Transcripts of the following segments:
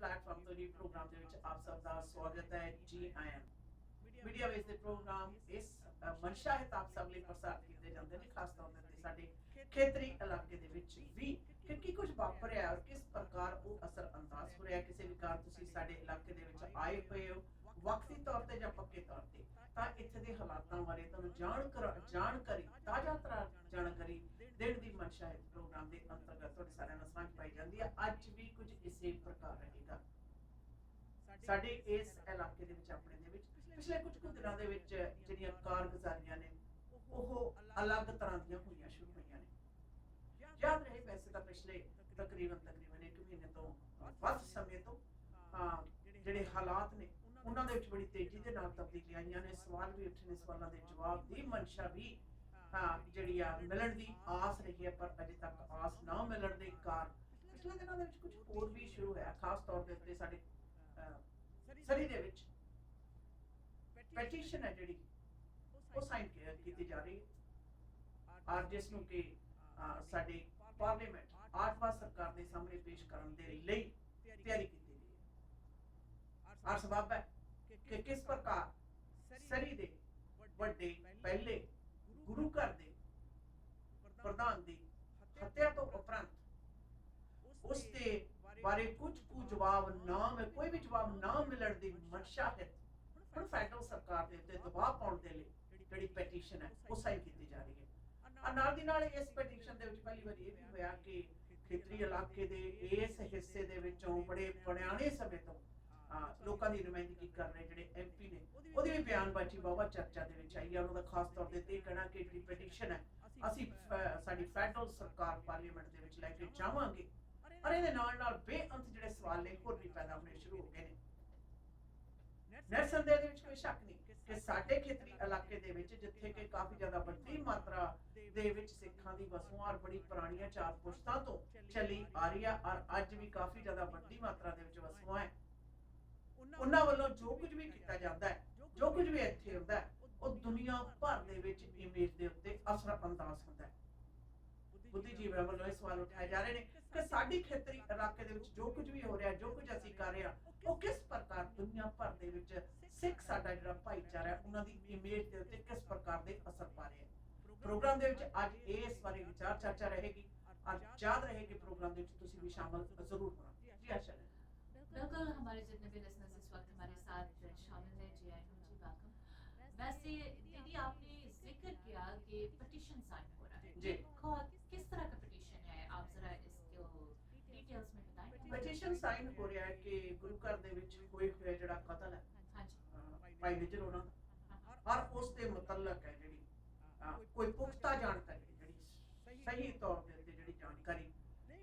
Platform ਤੋਂ ਜੀ programme ਦੇ ਵਿੱਚ ਆਪ ਸਭ ਦਾ ਸਵਾਗਤ ਹੈ ਜੀ ਆਇਆਂ ਮੀਡੀਆ ਵੇਸ ਦੇ ਪ੍ਰੋਗਰਾਮ ਇਸ ਮਨਸ਼ਾ ਹਿਤ ਆਪ ਸਭ ਲਈ ਪ੍ਰਸਾਰਿਤ ਕੀਤੇ ਜਾਂਦੇ ਨੇ ਖਾਸ ਤੌਰ ਤੇ ਸਾਡੇ ਖੇਤਰੀ ਇਲਾਕੇ ਦੇ ਵਿੱਚ ਵੀ ਕਿ ਕੀ ਕੁਝ ਵਾਪਰ ਰਿਹਾ ਔਰ ਕਿਸ ਪ੍ਰਕਾਰ ਉਹ ਅਸਰ ਅੰਦਾਜ਼ ਹੋ ਰਿਹਾ ਕਿਸੇ ਵੀ ਕਾਰ ਤੁਸੀਂ ਸਾਡੇ ਇਲਾਕੇ ਦੇ ਵਿੱਚ ਆਏ ਹੋਏ ਹੋ ਵਕਤੀ ਤੌਰ ਤੇ ਜਾਂ ਪੱਕੇ ਤੌਰ ਤੇ ਤਾਂ ਇੱਥੇ ਦੇ ਹਾਲਾਤਾਂ ਬਾਰੇ ਤੁਹਾਨੂੰ ਜਾਣਕਾਰੀ ਤਾਜ਼ਾ ਜਾਣਕਾਰੀ ਦੇਣ ਦੀ ਮਨਸ਼ਾ ਹੈ ਪ੍ਰੋਗਰਾਮ ਦੇ ਅੰਤਰਗਤ ਤੁਹਾਡੇ ਸਾਰਿਆਂ ਨਾਲ ਸਾਂਝ ਪਾਈ ਜਾਂਦੀ ਹੈ ਅੱਜ ਵੀ ਕੁਝ ਇਸੇ ਪ੍ਰਕਾਰ ਰਹੇਗਾ ਸਾਡੇ ਇਸ ਇਲਾਕੇ ਦੇ ਵਿੱਚ ਆਪਣੇ ਦੇ ਵਿੱਚ ਪਿਛਲੇ ਕੁਝ ਦਿਨਾਂ ਦੇ ਵਿੱਚ ਜਿਹੜੀਆਂ ਕਾਰਗੁਜ਼ਾਰੀਆਂ ਨੇ ਉਹ ਅਲੱਗ ਤਰ੍ਹਾਂ ਦੀਆਂ ਹੋਈਆਂ ਸ਼ੁਰੂ ਹੋਈਆਂ ਨੇ ਯਾਦ ਰਹੇ ਵੈਸੇ ਤਾਂ ਪਿਛਲੇ ਤਕਰੀਬਨ 1 ਮਹੀਨੇ ਤੋਂ ਵੱਧ ਸਮੇਂ ਤੋਂ ਜਿਹੜੇ ਹਾਲਾਤ ਨੇ ਉਹਨਾਂ ਦੇ ਵਿੱਚ ਬੜੀ ਤੇਜ਼ੀ ਦੇ ਨਾਲ ਤਬਦੀਲੀ ਆਈਆਂ ਨੇ ਸਵਾਲ ਵੀ ਉੱਠੇ ਨੇ ਸਵਾਲਾਂ ਦੇ ਜਵਾਬ ਦੀ ਮਨਸ਼ਾ ਵੀ ਜਿਹੜੀ ਆ ਮਿਲਣ ਦੀ ਆਸ ਰਹੀ ਹੈ ਪਰ ਅਜੇ ਤੱਕ ਆਸ ਨਾ ਮਿਲਣ ਦੇ ਕਾਰਨ ਪਿਛਲੇ ਦਿਨਾਂ ਦੇ ਵਿੱਚ ਕੁਝ ਹੋਰ ਵੀ ਸ਼ੁਰੂ ਹੋਇਆ ਖਾਸ ਤੌਰ ਦੇ ਉੱਤੇ ਸਾਡੇ ਸਰੀ ਦੇ ਵਿੱਚ ਪੈਟੀਸ਼ਨ ਹੈ ਜਿਹੜੀ ਉਹ ਸਾਈਨ ਕੀਤੀ ਜਾ ਰਹੀ ਹੈ ਔਰ ਜਿਸ ਨੂੰ ਕਿ ਸਾਡੇ ਪਾਰਲੀਮੈਂਟ 8ਵਾਂ ਸਰਕਾਰ ਦੇ ਸਾਹਮਣੇ ਪੇਸ਼ ਕਰਨ ਦੇ ਲਈ ਤਿਆਰੀ ਕੀਤੀ ਗਈ ਹੈ ਔਰ ਸਬਬ ਹੈ ਕਿ ਕਿਸ ਪ੍ਰਕਾਰ ਸਰੀ ਦੇ ਵੱਡੇ ਪਹਿਲੇ ਗੁਰੂ ਘਰ ਦੇ ਪ੍ਰਧਾਨ ਦੀ ਹੱਤਿਆ ਤੋਂ ਉਪਰੰਤ ਉਸ ਦੇ ਬਾਰੇ ਕੁਝ ਕੋਈ ਵੀ ਜਵਾਬ ਨਾ ਮਿਲਣ ਦੀ ਮਨਸ਼ਾ ਹੈ ਹੁਣ ਫੈਡਰਲ ਸਰਕਾਰ ਦੇ ਉੱਤੇ ਦਬਾਅ ਪਾਉਣ ਦੇ ਲਈ ਜਿਹੜੀ ਪੈਟੀਸ਼ਨ ਹੈ ਉਹ ਸਾਈਨ ਕੀਤੀ ਜਾ ਰਹੀ ਹੈ ਨਾਲ ਦੀ ਨਾਲ ਇਸ ਪੈਟੀਸ਼ਨ ਦੇ ਵਿੱਚ ਪਹਿਲੀ ਵਾਰੀ ਇਹ ਵੀ ਹੋਇਆ ਕਿ ਖੇਤਰੀ ਇਲਾਕੇ ਦੇ ਇਸ ਹਿੱਸੇ ਦੇ ਵਿੱਚੋਂ ਬੜੇ ਪੁਰਾਣੇ ਸਮੇਂ ਤੋਂ ਲੋਕਾਂ ਦੀ ਨੁਮਾਇੰਦਗੀ ਕਰ ਰਹੇ ਜਿਹੜੇ ਐਮਪੀ ਨੇ ਉਹਦੀ ਵੀ ਬਿਆਨਬਾਜ਼ੀ ਬਾਬਾ ਚਰਚਾ ਦੇ ਵਿੱਚ ਆਈ ਹੈ ਉਹਨਾਂ ਦਾ ਖਾਸ ਤੌਰ ਤੇ ਇਹ ਕਹਿਣਾ ਕਿ ਜਿਹੜੀ ਪੈਟੀਸ਼ਨ ਹੈ ਅਸੀਂ ਸਾਡੀ ਫੈਡਰਲ ਸਰਕਾਰ ਪਾਰਲੀਮੈਂਟ ਦੇ ਵਿੱਚ ਲੈ ਕੇ ਜਾਵਾਂਗੇ ਔਰ ਇਹਦੇ ਨਾਲ ਬੇਅੰਤ ਜਿਹੜੇ ਸਵਾਲ ਨੇ ਹੋਰ ਵੀ ਪੈਦਾ ਹੋਣੇ ਸ਼ੁਰੂ ਹੋ ਗਏ ਨੇ ਨਿਰਸੰਦੇਹ ਦੇ ਵਿੱਚ ਕੋਈ ਸ਼ੱਕ ਨਹੀਂ ਕਿ ਸਾਡੇ ਖੇਤਰੀ ਇਲਾਕੇ ਦੇ ਵਿੱਚ ਜਿੱਥੇ ਕਿ ਕਾਫੀ ਜ਼ਿਆਦਾ ਵੱਡੀ ਮਾਤਰਾ ਦੇ ਵਿੱਚ ਸਿੱਖਾਂ ਦੀ ਵਸੋਂ ਔਰ ਬੜੀ ਪੁਰਾਣੀਆਂ 4 ਪੁਸ਼ਤਾਂ ਤੋਂ ਚੱਲੀ ਆ ਰਹੀ ਹੈ ਔਰ ਅੱਜ ਵੀ ਕਾਫੀ ਜ਼ਿਆਦਾ ਵੱਡੀ ਮਾਤਰਾ ਦੇ ਵਿੱਚ ਵਸੋਂ ਹੈ ਉਹਨਾਂ ਵੱਲੋਂ ਜੋ ਕੁਝ ਵੀ ਕੀਤਾ ਜਾਂਦਾ ਹੈ ਜੋ ਕੁਝ ਵੀ ਇੱਥੇ ਹੁੰਦਾ ਹੈ ਉਹ ਦੁਨੀਆ ਭਰ ਦੇ ਵਿੱਚ ਇਮੇਜ ਦੇ ਉੱਤੇ ਅਸਰ ਅੰਦਾਜ਼ ਹੁੰਦਾ ਹੈ ਬੁੱਧੀਜੀਵੀਆਂ ਵੱਲੋਂ ਇਹ ਸਵਾਲ ਉਠਾਏ ਜਾ ਰਹੇ ਨੇ ਕਿ ਸਾਡੀ ਖੇਤਰੀ ਇਲਾਕੇ ਦੇ ਵਿੱਚ ਜੋ ਕੁਝ ਵੀ ਹੋ ਰਿਹਾ ਜੋ ਕੁਝ ਅਸੀਂ ਕਰ ਰਹੇ ਹਾਂ ਉਹ ਕਿਸ ਪ੍ਰਕਾਰ ਦੁਨੀਆ ਭਰ ਦੇ ਵਿੱਚ ਸਿੱਖ ਸਾਡਾ ਜਿਹੜਾ ਭਾਈਚਾਰਾ ਹੈ ਉਹਨਾਂ ਦੀ ਇਮੇਜ ਦੇ ਉੱਤੇ ਕਿਸ ਪ੍ਰਕਾਰ ਦੇ ਅਸਰ ਪਾ ਰਿਹਾ ਹੈ ਪ੍ਰੋਗਰਾਮ ਦੇ ਵਿੱਚ ਅੱਜ ਇਸ ਬਾਰੇ ਵਿਚਾਰ ਚਰਚਾ ਰਹੇਗੀ ਔਰ ਯਾਦ ਰਹੇ कि प्रोग्राम ਦੇ ਵਿੱਚ ਤੁਸੀਂ ਵੀ ਸ਼ਾਮਲ ਜ਼ਰੂਰ ਹੋਣਾ ਜੀ ਆਸ਼ਾ है बिल्कुल हमारे जितने भी लिसनर्स इस वक्त हमारे साथ शामिल है जी आई जी वेलकम वैसे दीदी आपने जिक्र किया कि पिटीशन साइन हो रहा है जी किस तरह का पिटीशन है आप जरा इसको डिटेल्स में बताएं पिटीशन साइन हो रहा है कि गुरु घर ਦੇ ਵਿੱਚ ਹੋਏ ਹੋਇਆ ਜਿਹੜਾ ਕਤਲ ਹੈ ਹਾਂਜੀ ਭਾਈ ਨਿਜਰ ਉਹਨਾਂ ਦਾ ਔਰ ਉਸ ਦੇ ਮੁਤਲਕ ਹੈ ਜਿਹੜੀ ਕੋਈ ਪੁਖਤਾ ਜਾਣਕਾਰੀ ਜਿਹੜੀ ਸਹੀ ਤੌਰ ਤੇ ਜਿਹੜੀ ਜਾਣਕਾਰੀ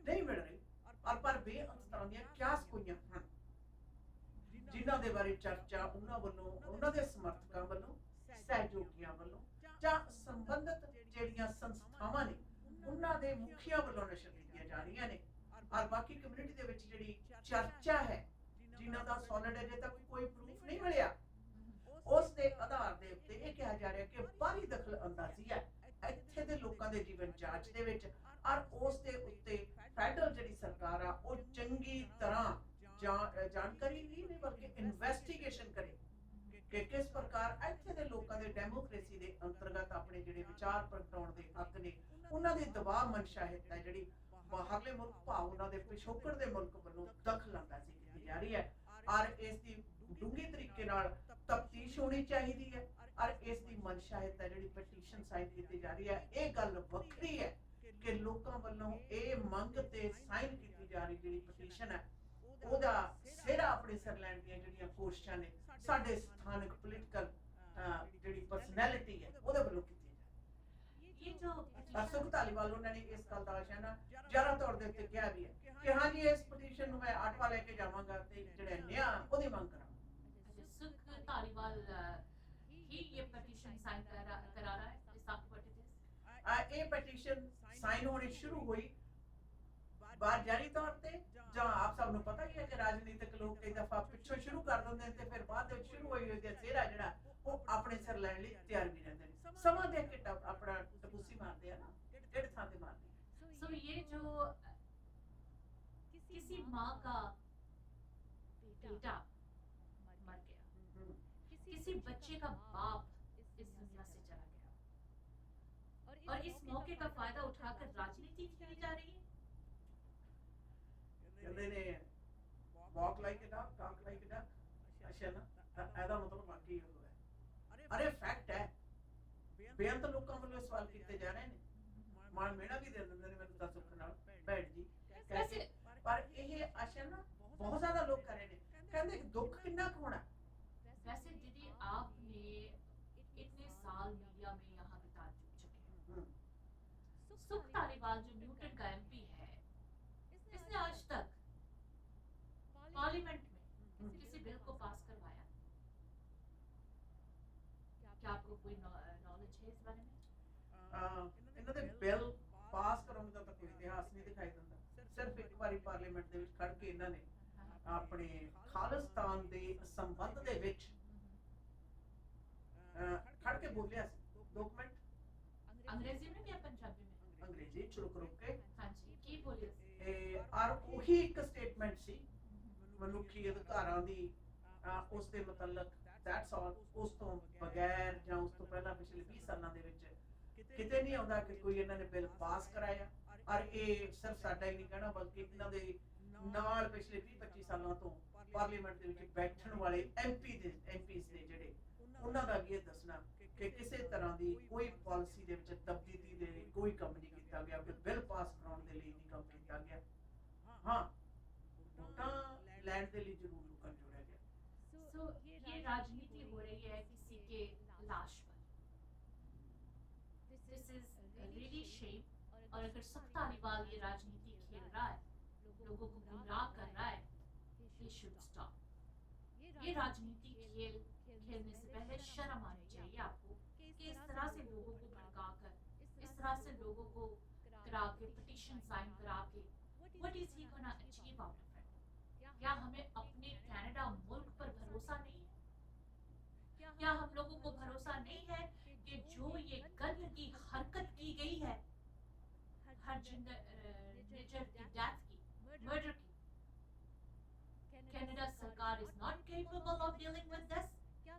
ਨਹੀਂ ਮਿਲ ਰਹੀ ਔਰ ਪਰ ਬੇਅੰਤ ਤਰ੍ਹਾਂ ਦੀਆਂ ਕਿਆਸ ਹੋਈਆਂ ਹਨ ਜਿਨ੍ਹਾਂ ਦੇ ਬਾਰੇ ਚਰਚਾ ਉਹਨਾਂ ਵੱਲੋਂ ਉਹਨਾਂ ਦੇ ਸਮਰਥਕਾਂ ਵੱਲੋਂ ਸਹਿਯੋਗੀਆਂ ਵੱਲੋਂ ਜਾਂ ਸੰਬੰਧਿਤ ਜਿਹੜੀਆਂ ਸੰਸਥਾਵਾਂ ਨੇ ਉਹਨਾਂ ਦੇ ਮੁਖੀਆਂ ਵੱਲੋਂ ਨਸ਼ਰ ਕੀਤੀਆਂ ਜਾ ਰਹੀਆਂ ਨੇ ਔਰ ਬਾਕੀ ਕਮਿਊਨਿਟੀ ਦੇ ਵਿੱਚ ਜਿਹੜੀ ਚਰਚਾ ਹੈ ਜਿਨ੍ਹਾਂ ਦਾ ਸੋਲਿਡ ਅਜੇ ਤੱਕ ਕੋਈ ਪ੍ਰੂਫ ਨਹੀਂ ਮਿਲਿਆ ਉਸ ਦੇ ਆਧਾਰ ਦੇ ਉੱਤੇ ਇਹ ਕਿਹਾ ਜਾ ਰਿਹਾ ਕਿ ਬਾਹਰੀ ਦਖਲ ਅੰਦਾਜ਼ੀ ਹੈ ਇੱਥੇ ਦੇ ਲੋਕਾਂ ਦੇ ਜੀਵਨ ਜਾਂਚ ਦੇ ਵਿੱਚ ਔਰ ਉਸ ਦੇ ਉੱਤੇ ਫੈਡਰਲ ਜਿਹੜੀ ਸਰਕਾਰ ਆ ਉਹ ਚੰਗੀ ਤਰ੍ਹਾਂ ਜਾਣਕਾਰੀ ਨਹੀਂ ਬਲਕਿ ਇਨਵੈਸਟੀਗੇਸ਼ਨ ਕਰੇ ਕਿ ਕਿਸ ਪ੍ਰਕਾਰ ਇੱਥੇ ਦੇ ਲੋਕਾਂ ਦੇ ਡੈਮੋਕ੍ਰੇਸੀ ਦੇ ਅੰਤਰਗਤ ਆਪਣੇ ਜਿਹੜੇ ਵਿਚਾਰ ਪ੍ਰਗਟਾਉਣ ਦੇ ਹੱਕ ਨੇ ਉਹਨਾਂ ਦੀ ਦਬਾਅ ਮਨਸ਼ਾਹਿਤ ਹੈ ਜਿਹੜੀ ਬਾਹਰਲੇ ਮੁਲਕ ਭਾਵ ਉਹਨਾਂ ਦੇ ਪਿਛੋਕੜ ਦੇ ਮੁਲਕ ਵੱਲੋਂ ਦਖਲ ਅੰਦਾਜ਼ੀ ਕੀਤੀ ਜਾ ਰਹੀ ਹੈ ਔਰ ਇਸ ਦੀ ਡੂੰਘੇ ਤਰੀਕੇ ਨਾਲ ਤਫਤੀਸ਼ ਹੋਣੀ ਚਾਹੀਦੀ ਹੈ ਔਰ ਇਸ ਦੀ ਮਨਸ਼ਾਹਿਤ ਹੈ ਜਿਹੜੀ ਪਟੀਸ਼ਨ ਸਾਈਨ ਕੀਤੀ ਜਾ ਰਹੀ ਹੈ ਇਹ ਗੱਲ ਵੱਖਰੀ ਹੈ ਕਿ ਲੋਕਾਂ ਵੱਲੋਂ ਇਹ ਮੰਗ ਤੇ ਸਾਈਨ ਕੀਤੀ ਜਾ ਰਹੀ ਜਿਹੜੀ ਪਟੀਸ਼ਨ ਹੈ ਉਹਦਾ ਸਿਰਾ ਆਪਣੇ ਸਿਰ ਲੈਣ ਦੀਆਂ ਜਿਹੜੀਆਂ ਕੋਸ਼ਿਸ਼ਾਂ ਨੇ ਸਾਡੇ ਸਥਾਨਕ ਪੋਲੀਟੀਕਲ ਜਿਹੜੀ ਪਰਸਨੈਲਿਟੀ ਹੈ ਉਹਦੇ ਵੱਲੋਂ ਕੀਤੀ ये जो ਸੁਖ ਧਾਲੀਵਾਲ ਉਹਨਾਂ ਨੇ ਇਸ ਗੱਲ ਦਾ ਆਸ਼ਾਨਾ ਜ਼ਿਆਦਾ ਤੌਰ ਦੇ ਉੱਤੇ ਕਿਹਾ ਵੀ ਹੈ ਕਿ ਹਾਂ ਜੀ ਇਸ ਪਟੀਸ਼ਨ ਨੂੰ ਮੈਂ 8ਵਾਂ ਲੈ ਕੇ ਜਾਵਾਂਗਾ ਤੇ ਜਿਹੜੇ ਨਿਆਂ ਉਹਦੀ ਮੰਗ ਕਰਾਂਗਾ सुख धालीवाल ही ये पिटीशन साइन करा रहा है इस आपको व्हाट ਇਹ ਪਟੀਸ਼ਨ ਸਾਈਨ ਹੋਣੀ ਸ਼ੁਰੂ ਹੋਈ ਬਾਜ਼ਾਰੀ ਤੌਰ ਤੇ ਜਾਂ ਆਪ ਸਭ ਨੂੰ ਪਤਾ ਹੀ ਹੈ ਕਿ ਰਾਜਨੀਤਿਕ ਲੋਕ ਕਈ ਦਫਾ ਪਿੱਛੋਂ ਸ਼ੁਰੂ ਕਰ ਦਿੰਦੇ ਨੇ ਤੇ ਫਿਰ ਬਾਅਦ ਵਿੱਚ ਸ਼ੁਰੂ ਹੋਈ ਹੋਈ ਸਿਹਰਾ ਜਿਹੜਾ ਉਹ ਆਪਣੇ ਸਿਰ ਲੈਣ ਲਈ ਤਿਆਰ ਵੀ ਰਹਿੰਦੇ ਨੇ ਸਮਾਂ ਦੇ ਕੇ ਆਪਣਾ ਟਪੂਸੀ ਮਾਰਦੇ ਆ ਨਾ ਕਿਹੜੇ ਥਾਂ ਤੇ मारते हैं। सो ये जो किसी माँ का बेटा मर गया, किसी बच्चे का बाप इस दुनिया से चला गया, और इस मौके का फायदा उठाकर राजनीति खेली जा रही है। कहते ने walk like a duck, talk like a duck, ਅੱਛਾ ਨਾ ਇਹਦਾ ਮਤਲਬ ਬਾਕੀ ਇਹ ਹੋਇਆ। ਅਰੇ ਫੈਕਟ ਹੈ, ਬੇਅੰਤ ਲੋਕਾਂ ਵੱਲੋਂ ਸਵਾਲ ਕੀਤੇ ਜਾ ਰਹੇ ਨੇ, ਮਾਣ ਮੇਣਾ ਵੀ ਦੇ ਦਿੰਦੇ ਨੇ ਮੈਨੂੰ ਤਾਂ ਸੁੱਖ ਨਾਲ ਭੈਣ ਜੀ ਕਹਿੰਦੇ, ਪਰ ਇਹ ਅੱਛਾ ਨਾ ਬਹੁਤ ਜ਼ਿਆਦਾ ਲੋਕ ਕਰ ਰਹੇ ਨੇ, ਕਹਿੰਦੇ ਦੁੱਖ ਕਿੰਨਾ ਕੁ ਹੋਣਾ। वैसे दीदी आपने इतने साल मीडिया में यहाँ बिता चुके हैं, सुख धालीवाल जो न्यूटन का एमपी है, इसने आज तक पार्लियामेंट में किसी बिल को पास करवाया? क्या आपको कोई नॉलेज है इस बारे में? ਇਹਨਾਂ ਦੇ ਬਿੱਲ ਪਾਸ ਕਰਾਉਣ ਦਾ ਤਾਂ ਕੋਈ ਇਤਿਹਾਸ ਨਹੀਂ ਦਿਖਾਈ ਦਿੰਦਾ। ਸਿਰਫ ਇੱਕ ਵਾਰੀ ਪਾਰਲੀਮੈਂਟ ਦੇ ਵਿੱਚ ਖੜ ਕੇ ਇਹਨਾਂ ਨੇ ਆਪਣੇ ਖਾਲਿਸਤਾਨ ਦੇ ਸੰਬੰਧ ਦੇ ਵਿੱਚ ਖੜ ਕੇ ਬੋਲਿਆ ਸੀ 2 ਮਿੰਟ, अंग्रेजी में या पंजाबी में? ਅੰਗਰੇਜ਼ੀ ਚ ਰੁਕ ਕੇ। हाँ जी, की बोले? ਔਰ ਉਹੀ ਇੱਕ ਸਟੇਟਮੈਂਟ ਸੀ ਮਨੁੱਖੀ ਅਧਿਕਾਰਾਂ ਦੀ, ਉਸ ਦੇ ਮੁਤਲਕ, ਦੈਟਸ ਆਲ। ਉਸ ਤੋਂ ਬਗੈਰ ਜਾਂ ਉਸ ਤੋਂ ਪਹਿਲਾਂ ਪਿਛਲੇ 20 ਸਾਲਾਂ ਦੇ ਵਿੱਚ ਕਿਤੇ ਨਹੀਂ ਆਉਂਦਾ ਕਿ ਕੋਈ ਇਹਨਾਂ ਨੇ ਬਿੱਲ ਪਾਸ ਕਰਾਇਆ। ਔਰ ਇਹ ਸਿਰਫ ਸਾਡਾ ਹੀ ਨਹੀਂ ਕਹਿਣਾ, ਬਲਕਿ ਇਹਨਾਂ ਦੇ ਨਾਲ ਪਿਛਲੇ 20-25 ਸਾਲਾਂ ਤੋਂ ਪਾਰਲੀਮੈਂਟ ਦੇ ਵਿੱਚ ਬੈਠਣ ਵਾਲੇ ਐਮਪੀਸ ਦੇ ਜਿਹੜੇ, ਉਹਨਾਂ ਦਾ ਵੀ ਇਹ ਦੱਸਣਾ ਕਿ ਕਿਸੇ ਤਰ੍ਹਾਂ ਦੀ ਕੋਈ ਪਾਲਿਸੀ ਦੇ ਵਿੱਚ ਤਬਦੀਲੀ ਦੇ ਲਈ ਕੋਈ ਕੰਮ ਨਹੀਂ ਕੀਤਾ ਗਿਆ, ਕਿ ਬਿੱਲ ਪਾਸ ਕਰਾਉਣ ਦੇ ਲਈ ਨਹੀਂ ਕੰਮ ਕੀਤਾ ਗਿਆ। ਹਾਂ, ਵੋਟਾਂ ਲੈਣ ਦੇ ਲਈ ਜ਼ਰੂਰ ਲੋਕਾਂ ਨੂੰ ਜੋੜਿਆ ਗਿਆ। सो ये राजनीति हो रही है किसी के लाश पर। This is really shame. और अगर सुख धालीवाल ये राजनीति खेल रहा है, लोगों को गुमराह कर रहा है, he should stop। ये राजनीति खेलने से पहले शर्म आनी चाहिए आपको कि इस तरह से लोगों को भड़का कर, इस तरह से लोगों को करा के, पिटीशन साइन करा के, what is he gonna achieve out of it? क्या हमें अपने कनाडा मुल्क पर भरोसा नहीं है? क्या हम लोगों को भरोसा नहीं है कि जो ये गंदगी हरकत की गई है, हरजिंदर निजर की डेथ की, मर्डर की, कनाडा सरकार is not capable of dealing with this?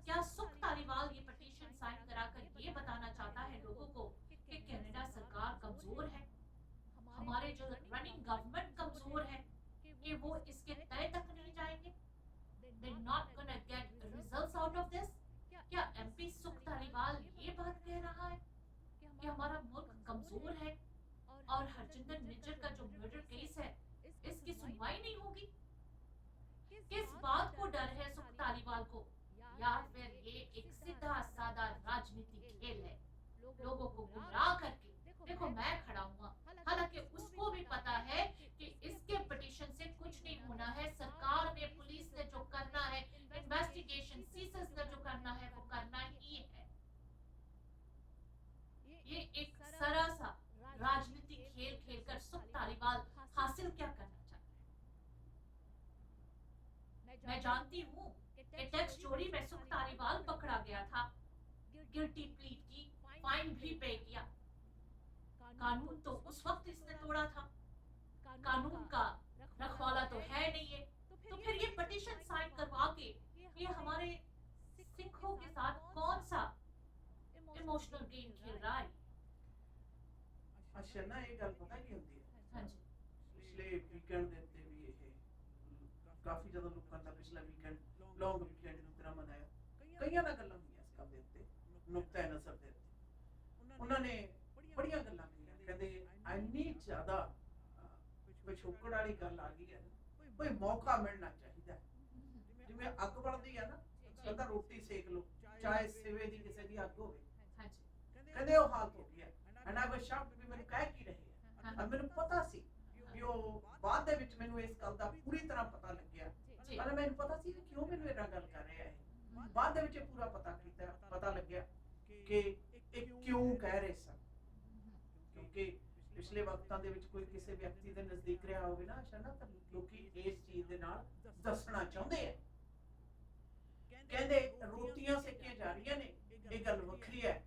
क्या सुख धालीवाल ये पिटीशन साइन कराकर ये बताना चाहता है लोगों को कि कनाडा सरकार कमजोर है, हमारे जो रनिंग गवर्नमेंट कमजोर है, कि वो इसके तय तक नहीं जाएंगे? They're not gonna get results out of this? क्या एमपी सुख धालीवाल ये बात कह रहा है कि हमारा मुल्क कमजोर है और हरजिंदर निज्जर का जो मर्डर केस है इसकी सुनवाई नहीं होगी? किस बात को डर है सुख धालीवाल को? या फिर ये एक सीधा साधा राजनीतिक खेल है, लोगों को गुमराह करके? देखो मैं खड़ा हुआ, हालांकि उसको भी पता है कि इसके पिटीशन से कुछ नहीं होना है। सरकार ने, पुलिस ने जो करना है, इन्वेस्टिगेशन सीसेस ने जो करना है वो करना ही है। ये एक सरासा राजनीतिक खेल खेलकर सुख धालीवाल हासिल क्या करना चाहता है? मैं जानती हूँ कि टैक्स चोरी में सुख धालीवाल पकड़ा गया था, गिल्टी प्लीड की, फाइन भी पे किया। कानून तो उस वक्त इसने तोड़ा था, कानून का रखवाला तो है नहीं है, तो फिर ये पिटीशन साइन करवा के ये हमारे सिखों के साथ कौन सा इमोशनल गेम खेल रहा है? ਅੱਛਾ ਨਾ, ਇਹ ਗੱਲ ਪਤਾ ਕੀ ਹੁੰਦੀ ਹੈ? हाँ जी, ਪਿਛਲੇ ਵੀਕਐਂਡ ਦੇ ਉੱਤੇ ਵੀ ਇਹ ਕਾਫੀ ਜ਼ਿਆਦਾ ਲੋਕਾਂ ਦਾ ਪਿਛਲਾ ਵੀਕਐਂਡ ਲੌਂਗ ਵੀਕਐਂਡ ਦੀ ਤਰ੍ਹਾਂ ਮਨਾਇਆ। ਕਈਆਂ ਨਾਲ ਗੱਲਾਂ ਹੋਈਆਂ ਇਸ ਗੱਲ ਦੇ ਉੱਤੇ, ਨੁਕਤਾ ਨਜ਼ਰ ਦੇ ਉੱਤੇ ਉਹਨਾਂ ਨੇ ਬੜੀਆਂ ਗੱਲਾਂ ਕਹੀਆਂ। ਕਹਿੰਦੇ ਇੰਨੀ ਜ਼ਿਆਦਾ ਪਿਛੋਕੜ ਵਾਲੀ ਗੱਲ ਆ ਗਈ ਹੈ, ਕੋਈ ਮੌਕਾ ਮਿਲਣਾ ਚਾਹੀਦਾ। ਜਿਵੇਂ ਅੱਗ ਬਣਦੀ ਹੈ ਨਾ, ਕਹਿੰਦਾ ਰੋਟੀ ਸੇਕ ਲਓ, ਚਾਹੇ ਸਿਵੇ ਦੀ ਕਿਸੇ ਦੀ ਅੱਗ ਹੋਵੇ। हाँ जी, ਕਹਿੰਦੇ ਉਹ ਹਾਲਤ ਹੋ ਗਈ ਹੈ। ਐਂਡ ਆਈ ਵਾਸ ਸ਼ੌਕਡ ਵੀ ਮੈਨੂੰ ਕਹਿ ਕੀ ਰਹੇ ਹੈ। ਔਰ ਮੈਨੂੰ ਪਤਾ ਸੀ ਕਿ ਉਹ ਬਾਅਦ ਦੇ ਵਿੱਚ ਮੈਨੂੰ ਇਸ ਗੱਲ ਦਾ ਪੂਰੀ ਤਰ੍ਹਾਂ ਪਤਾ ਲੱਗਿਆ। जी, ਪਰ ਮੈਨੂੰ ਪਤਾ ਸੀ ਕਿ ਕਿਉਂ ਮੈਨੂੰ ਇਹਨਾਂ ਗੱਲ ਕਰ ਰਿਹਾ ਹੈ। ਬਾਅਦ ਦੇ ਵਿੱਚ ਇਹ ਪੂਰਾ ਪਤਾ ਲੱਗਿਆ ਕਿ ਇਹ ਕਿਉਂ ਕਹਿ ਰਹੇ ਸਨ। ਕਿਉਂਕਿ ਪਿਛਲੇ ਵਕਤਾਂ ਦੇ ਵਿੱਚ ਕੋਈ ਕਿਸੇ ਵਿਅਕਤੀ ਦੇ ਨਜ਼ਦੀਕ ਰਿਹਾ ਹੋਵੇ ਨਾ, ਸ਼ਾਇਦ ਤਾਂ ਲੋਕੀ ਇਸ ਚੀਜ਼ ਦੇ ਨਾਲ ਦੱਸਣਾ ਚਾਹੁੰਦੇ ਆ। ਕਹਿੰਦੇ ਰੋਟੀਆਂ ਸੇਕੀਆਂ ਜਾ ਰਹੀਆਂ ਨੇ, ਇਹ ਗੱਲ ਵੱਖਰੀ ਹੈ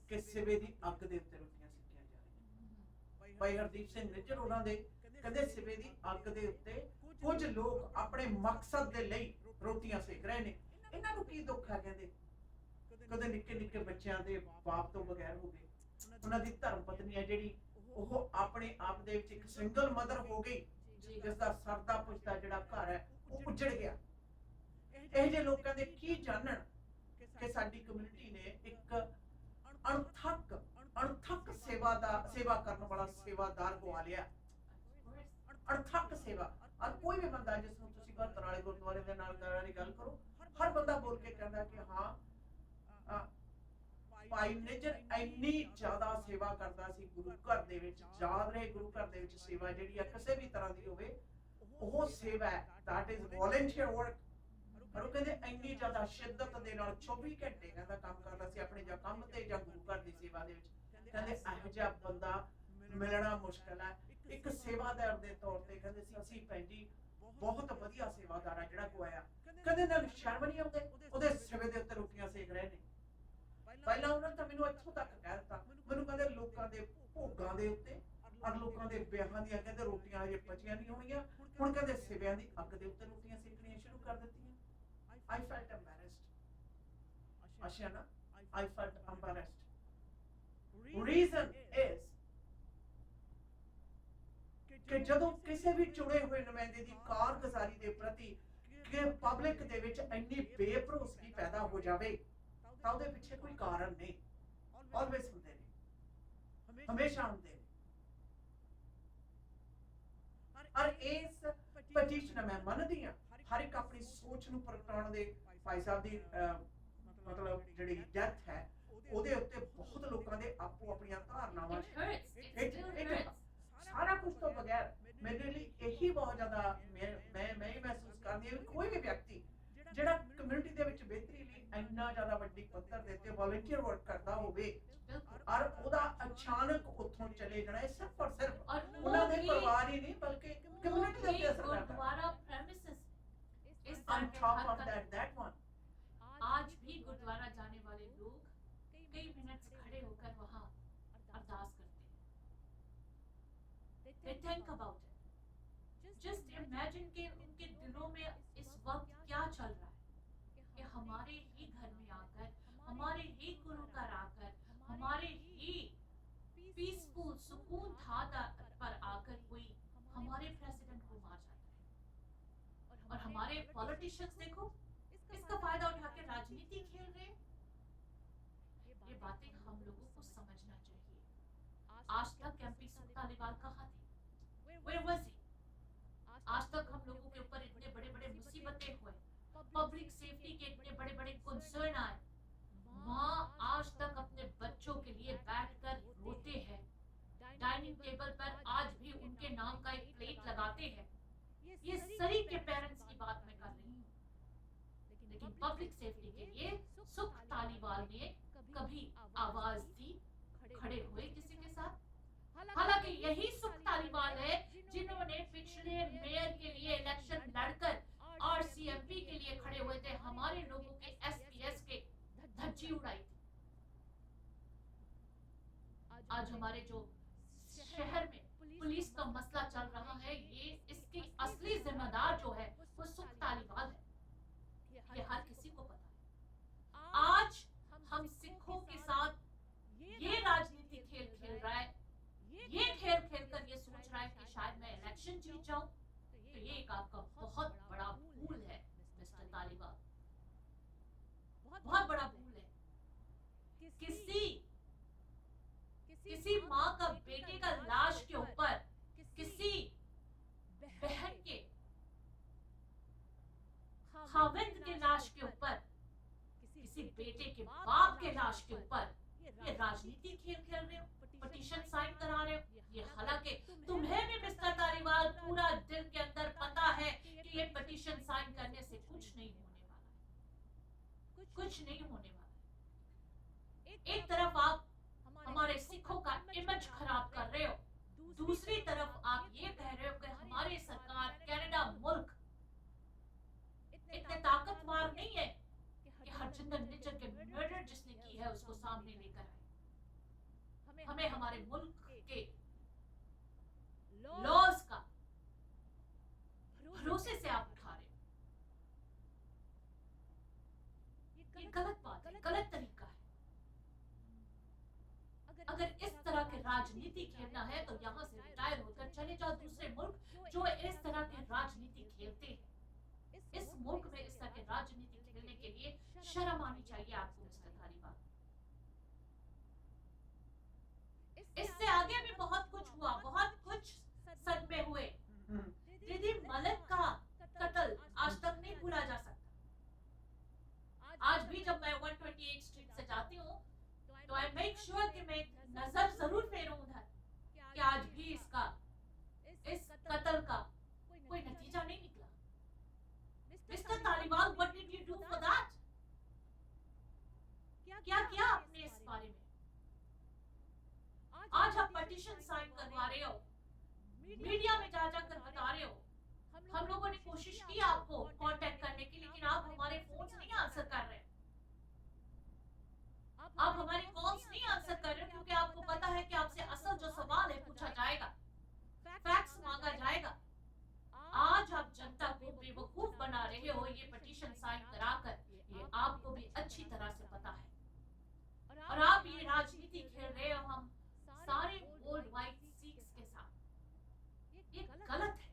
ਕਿ ਸਿਵੇ ਦੀ ਅੱਗ ਦੇ ਉੱਤੇ ਰੋਟੀਆਂ ਸੇਕੀਆਂ ਜਾ ਰਹੀਆਂ। ਭਾਈ ਹਰਦੀਪ ਸਿੰਘ ਨਿੱਜਰ ਉਹਨਾਂ ਦੇ ਕਹਿੰਦੇ ਸਿਵੇ ਦੀ ਅੱਗ ਦੇ ਉੱਤੇ ਕੁਝ ਲੋਕ ਆਪਣੇ ਮਕਸਦ ਦੇ ਲਈ ਰੋਟੀਆਂ ਸੇਕ ਰਹੇ ਨੇ। ਇਹਨਾਂ ਨੂੰ ਕੀ ਦੁੱਖ ਆ? ਕਹਿੰਦੇ ਕਦੇ ਨਿੱਕੇ ਨਿੱਕੇ ਬੱਚਿਆਂ ਦੇ ਬਾਪ ਤੋਂ ਬਗੈਰ ਹੋ ਗਏ, ਉਹਨਾਂ ਦੀ ਧਰਮ ਪਤਨੀ ਹੈ ਜਿਹੜੀ ਉਹ ਆਪਣੇ ਆਪ ਦੇ ਵਿੱਚ ਇੱਕ ਸਿੰਗਲ ਮਦਰ ਹੋ ਗਈ, ਜੀ ਜਿਸ ਦਾ ਸਰਦਾ ਪੁੱਛਦਾ ਜਿਹੜਾ ਘਰ ਹੈ ਉਹ ਉੱਜੜ ਗਿਆ। ਇਹ ਜਿਹੇ ਲੋਕਾਂ ਦੇ ਕੀ ਜਾਣਨ ਕਿ ਸਾਡੀ ਕਮਿਊਨਿਟੀ ਨੇ ਇੱਕ ਅਣਥੱਕ ਸੇਵਾ ਕਰਨ ਵਾਲਾ ਸੇਵਾਦਾਰ ਗਵਾ ਲਿਆ। ਅਣਥੱਕ ਸੇਵਾ। ਔਰ ਕੋਈ ਵੀ ਬੰਦਾ ਜਿਸ ਨੂੰ ਤੁਸੀਂ ਬਰਤਨ ਵਾਲੇ ਗੁਰਦੁਆਰੇ ਦੇ ਨਾਲ ਵਾਲੀ ਗੱਲ ਕਰੋ, ਹਰ ਬੰਦਾ ਬੋਲ ਕੇ ਕਹਿੰਦਾ ਕਿ ਹਾਂ ਭਾਈ ਨਿਜਰ ਇੰਨੀ ਜ਼ਿਆਦਾ ਸੇਵਾ ਕਰਦਾ ਸੀ ਗੁਰੂ ਘਰ ਦੇ ਵਿੱਚ। ਯਾਦ ਰਹੇ, ਗੁਰੂ ਘਰ ਦੇ ਵਿੱਚ ਸੇਵਾ ਜਿਹੜੀ ਆ ਕਿਸੇ ਵੀ ਤਰ੍ਹਾਂ ਦੀ ਹੋਵੇ, ਉਹ ਸੇਵਾ ਹੈ, that is volunteer work। ਪਰ ਉਹ ਕਹਿੰਦੇ ਇੰਨੀ ਜ਼ਿਆਦਾ ਸ਼ਿੱਦਤ ਦੇ ਨਾਲ 24 ਘੰਟੇ ਕਹਿੰਦਾ ਕੰਮ ਕਰਦਾ ਸੀ ਆਪਣੇ ਜਾਂ ਕੰਮ ਤੇ ਜਾਂ ਗੁਰੂ ਘਰ ਦੀ ਸੇਵਾ ਦੇ ਵਿੱਚ। ਕਹਿੰਦੇ ਇਹੋ ਜਿਹਾ ਬੰਦਾ ਮਿਲਣਾ ਮੁਸ਼ਕਲ ਹੈ। ਇੱਕ ਸੇਵਾਦਾਰ ਦੇ ਤੌਰ ਤੇ ਕਹਿੰਦੇ ਸੀ ਅਸੀਂ ਭੈਣ ਜੀ ਬਹੁਤ ਵਧੀਆ ਸੇਵਾਦਾਰ ਆ ਜਿਹੜਾ ਗਵਾਇਆ। ਕਹਿੰਦੇ ਨਾਲ ਸ਼ਰਮ ਨਹੀਂ ਆਉਂਦੇ, ਉਹਦੇ ਸਿਵੇ ਦੇ ਉੱਤੇ ਰੋਟੀਆਂ ਸੇਕ ਰਹੇ ਨੇ। ਪਹਿਲਾਂ ਉਹਨਾਂ ਨੇ ਤਾਂ ਮੈਨੂੰ ਇੱਥੋਂ ਤੱਕ ਕਹਿ ਦਿੱਤਾ, ਮੈਨੂੰ ਕਹਿੰਦੇ ਲੋਕਾਂ ਦੇ ਭੋਗਾਂ ਦੇ ਉੱਤੇ ਔਰ ਲੋਕਾਂ ਦੇ ਵਿਆਹਾਂ ਦੀਆਂ ਕਹਿੰਦੇ ਰੋਟੀਆਂ ਹਜੇ ਪਚੀਆਂ ਨਹੀਂ ਹੋਣੀਆਂ, ਹੁਣ ਕਹਿੰਦੇ ਸਿਵਿਆਂ ਦੀ ਅੱਗ ਦੇ ਉੱਤੇ ਰੋਟੀਆਂ ਸੇਕਣੀਆਂ ਸ਼ੁਰੂ ਕਰ ਦਿੱਤੀਆਂ। I felt embarrassed. Ashana, I felt embarrassed. Reason is ਕਿ ਜਦੋਂ ਕਿਸੇ ਵੀ ਚੁਣੇ ਹੋਏ ਨੁਮਾਇੰਦੇ ਦੀ ਕਾਰਗੁਜ਼ਾਰੀ ਦੇ ਪ੍ਰਤੀ ਕਿ ਪਬਲਿਕ ਦੇ ਵਿੱਚ ਇੰਨੀ ਬੇਭਰੋਸਗੀ ਪੈਦਾ ਹੋ ਜਾਵੇ ਤਾਂ ਉਹਦੇ ਪਿੱਛੇ ਕੋਈ ਕਾਰਨ ਨਹੀਂ। ਆਲਵੇਸ ਹੁੰਦੇ ਨੇ, ਹਮੇਸ਼ਾ ਹੁੰਦੇ ਨੇ। ਔਰ ਇਸ ਪਟੀਸ਼ਨ ਮੈਂ ਮੰਨਦੀ ਹਾਂ ਹਰ ਇੱਕ ਆਪਣੀ ਸੋਚ ਨੂੰ ਪ੍ਰਗਟਾਉਣ ਦੇ ਭਾਈ ਸਾਹਿਬ ਦੀ ਮਤਲਬ ਜਿਹੜੀ ਡੈਥ ਹੈ ਉਹਦੇ ਉੱਤੇ ਬਹੁਤ ਲੋਕਾਂ ਦੇ ਆਪੋ ਆਪਣੀਆਂ ਧਾਰਨਾਵਾਂ ਸਾਰਾ ਕੁਝ ਤੋਂ ਬਗੈਰ ਮੇਰੇ ਲਈ ਇਹੀ ਬਹੁਤ ਜ਼ਿਆਦਾ ਮੈਂ ਹੀ ਮਹਿਸੂਸ ਕਰਦੀ ਹਾਂ ਕੋਈ ਵੀ ਵਿਅਕਤੀ ਜਿਹੜਾ ਕਮਿਊਨਿਟੀ ਦੇ ਵਿੱਚ ਬਿਹਤਰੀ ਲਈ ਇੰਨਾ ਜ਼ਿਆਦਾ ਵੱਡੀ ਪੱਧਰ ਦੇ ਉੱਤੇ ਵਲੰਟੀਅਰ ਵਰਕ ਕਰਦਾ ਹੋਵੇ ਔਰ ਉਹਦਾ ਅਚਾਨਕ ਉੱਥੋਂ ਚਲੇ ਜਾਣਾ, ਇਹ ਸਿਰਫ ਔਰ ਸਿਰਫ ਉਹਨਾਂ ਦੇ ਪਰਿਵਾਰ ਹੀ ਨਹੀਂ ਬਲਕਿ ਕਮਿਊਨਿਟੀ ਦੇ ਉੱਤੇ ਅਸਰ ਕਰਦਾ है। On top of that one, आज भी गुरुद्वारा जाने वाले लोग कई मिनट खड़े होकर वहाँ अरदास करते हैं। They think about it. Just imagine कि उनके दिलों में इस वक्त क्या चल रहा है कि हमारे ही घर में आकर, हमारे ही गुरु घर आकर, हमारे ही पीसफुल सुकून था पर आकर कोई हमारे प्रेसिडेंट को मार जाता है और हमारे पॉलिटिशियंस देखो इसका फायदा उठा के राजनीति खेल रहे हैं। ये बातें हम लोगों को समझना चाहिए। आज तक एमपी सुख तालीवाल कहाँ थे? Where was he? आज तक हम लोगों के ऊपर इतने बड़े बड़े मुसीबतें हुए, पब्लिक सेफ्टी के इतने बड़े बड़े कंसर्न आए, माँ आज तक अपने बच्चों के लिए बैठकर रोते हैं, डाइनिंग टेबल पर आज भी उनके नाम का एक प्लेट लगाते हैं। ये सरी के पेरेंट्स की बात मैं कर रही हूँ, लेकिन पब्लिक सेफ्टी के लिए सुख तालीवाल ने कभी आवाज दी, खड़े हुए किसी के साथ। हालांकि यही सुख तालीवाल है जिन्होंने पिछले मेयर के लिए इलेक्शन लड़कर आरसीएमपी के लिए खड़े हुए थे, हमारे लोगों के एसपीएस के धज्जी उड़ाई थी। आज हमारे जो शहर में पुलिस का मसला चल रहा है, ये इसकी असली जिम्मेदार जो है वो सुख तालीवाल है, ये हर किसी को पता है। आज हम सिखों के साथ ये राजनीति खेल खेल रहा है, ये खेल खेल कर ये सोच रहा है कि शायद मैं इलेक्शन जीत जाऊं, तो ये एक आपका बहुत बड़ा भूल है मिस्टर तालीवाल, बहुत बड़ा भूल है। किसी माँ का बेटे का लाश के ऊपर, किसी बहन के खाविंद के लाश के ऊपर, किसी बेटे के बाप के लाश के ऊपर ये राजनीति खेल खेल रहे हो, पिटीशन साइन करा रहे हो। ये हालांकि तुम्हें भी मिस्टर तालीवाल पूरा दिल के अंदर पता है कि ये पिटीशन साइन करने से कुछ नहीं होने वाला है, कुछ नहीं होने वाला है। एक तरफ आप हमारे सिखों का इमेज खराब कर रहे हो, दूसरी तरफ आप ये कह रहे हो कि हमारी सरकार कनाडा मुल्क इतने ताकतवर नहीं है कि हरजिंदर निज्जर के मर्डर जिसने की है उसको सामने लेकर आए। हमें हमारे मुल्क के लॉज का भरोसे से आप उठा रहे हो। जो इस तरह के राजनीति खेलते हैं। इस मुल्क में इस तरह के राजनीति खेलने के लिए शर्म आनी चाहिए आपको मिस्टर धारीवाल। इससे आगे भी बहुत कुछ हुआ, बहुत कुछ सदमे हुए। दीदी मलिक का कत्ल आज तक नहीं भूला जा सकता। आज भी जब मैं 128 स्ट्रीट से जाती हूँ तो आई मेक श्योर कि मैं नजर जरूर फेरूं उधर कि आज भी इस कत्ल का कोई नतीजा नहीं निकला। Mister Dhariwal, what did you do for that? क्या किया आपने इस बारे में? आज आप पिटीशन साइन करवा रहे हो, मीडिया में जा जाकर बता रहे हो। हम लोगों ने कोशिश की आपको कांटेक्ट करने की, लेकिन आप हमारे फोन्स नहीं आंसर कर रहे। आप हमारी कॉल्स नहीं आंसर कर रहे क्योंकि आपको पता है कि आपसे असल जो सवाल है पूछा जाएगा, फैक्ट्स मांगा जाएगा। आज आप जनता को बेवकूफ बना रहे हो ये पिटीशन साइन कराकर, ये आपको भी अच्छी तरह से पता है। और आप ये राजनीति खेल रहे हो हम सारे ओल्ड वाइट सिख्स के साथ। ये गलत है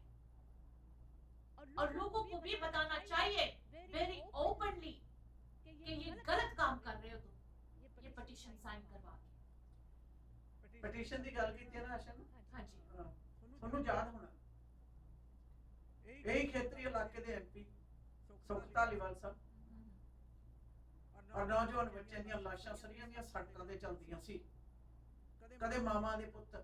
और लोगों को भी बताना चाहिए वेरी ओपनली कि ये गलत काम कर रहे हो तुम, ये पिटीशन साइन करवा के। पिटीशन की गल की ना आशा, हाँ जी, ਤੁਹਾਨੂੰ ਯਾਦ ਹੋਣਾ यही ਖੇਤਰੀ ਇਲਾਕੇ ਦੇ ਐਮਪੀ ਸੁਖ ਧਾਲੀਵਾਲ ਸਾਹਿਬ ਔਰ ਨੌਜਵਾਨ ਬੱਚਿਆਂ ਦੀਆਂ ਲਾਸ਼ਾਂ ਸਰੀਆਂ ਦੀਆਂ ਸੜਕਾਂ ਤੇ ਚਲਦੀਆਂ ਸੀ। ਕਦੇ ਮਾਮਾ ਦੇ ਪੁੱਤ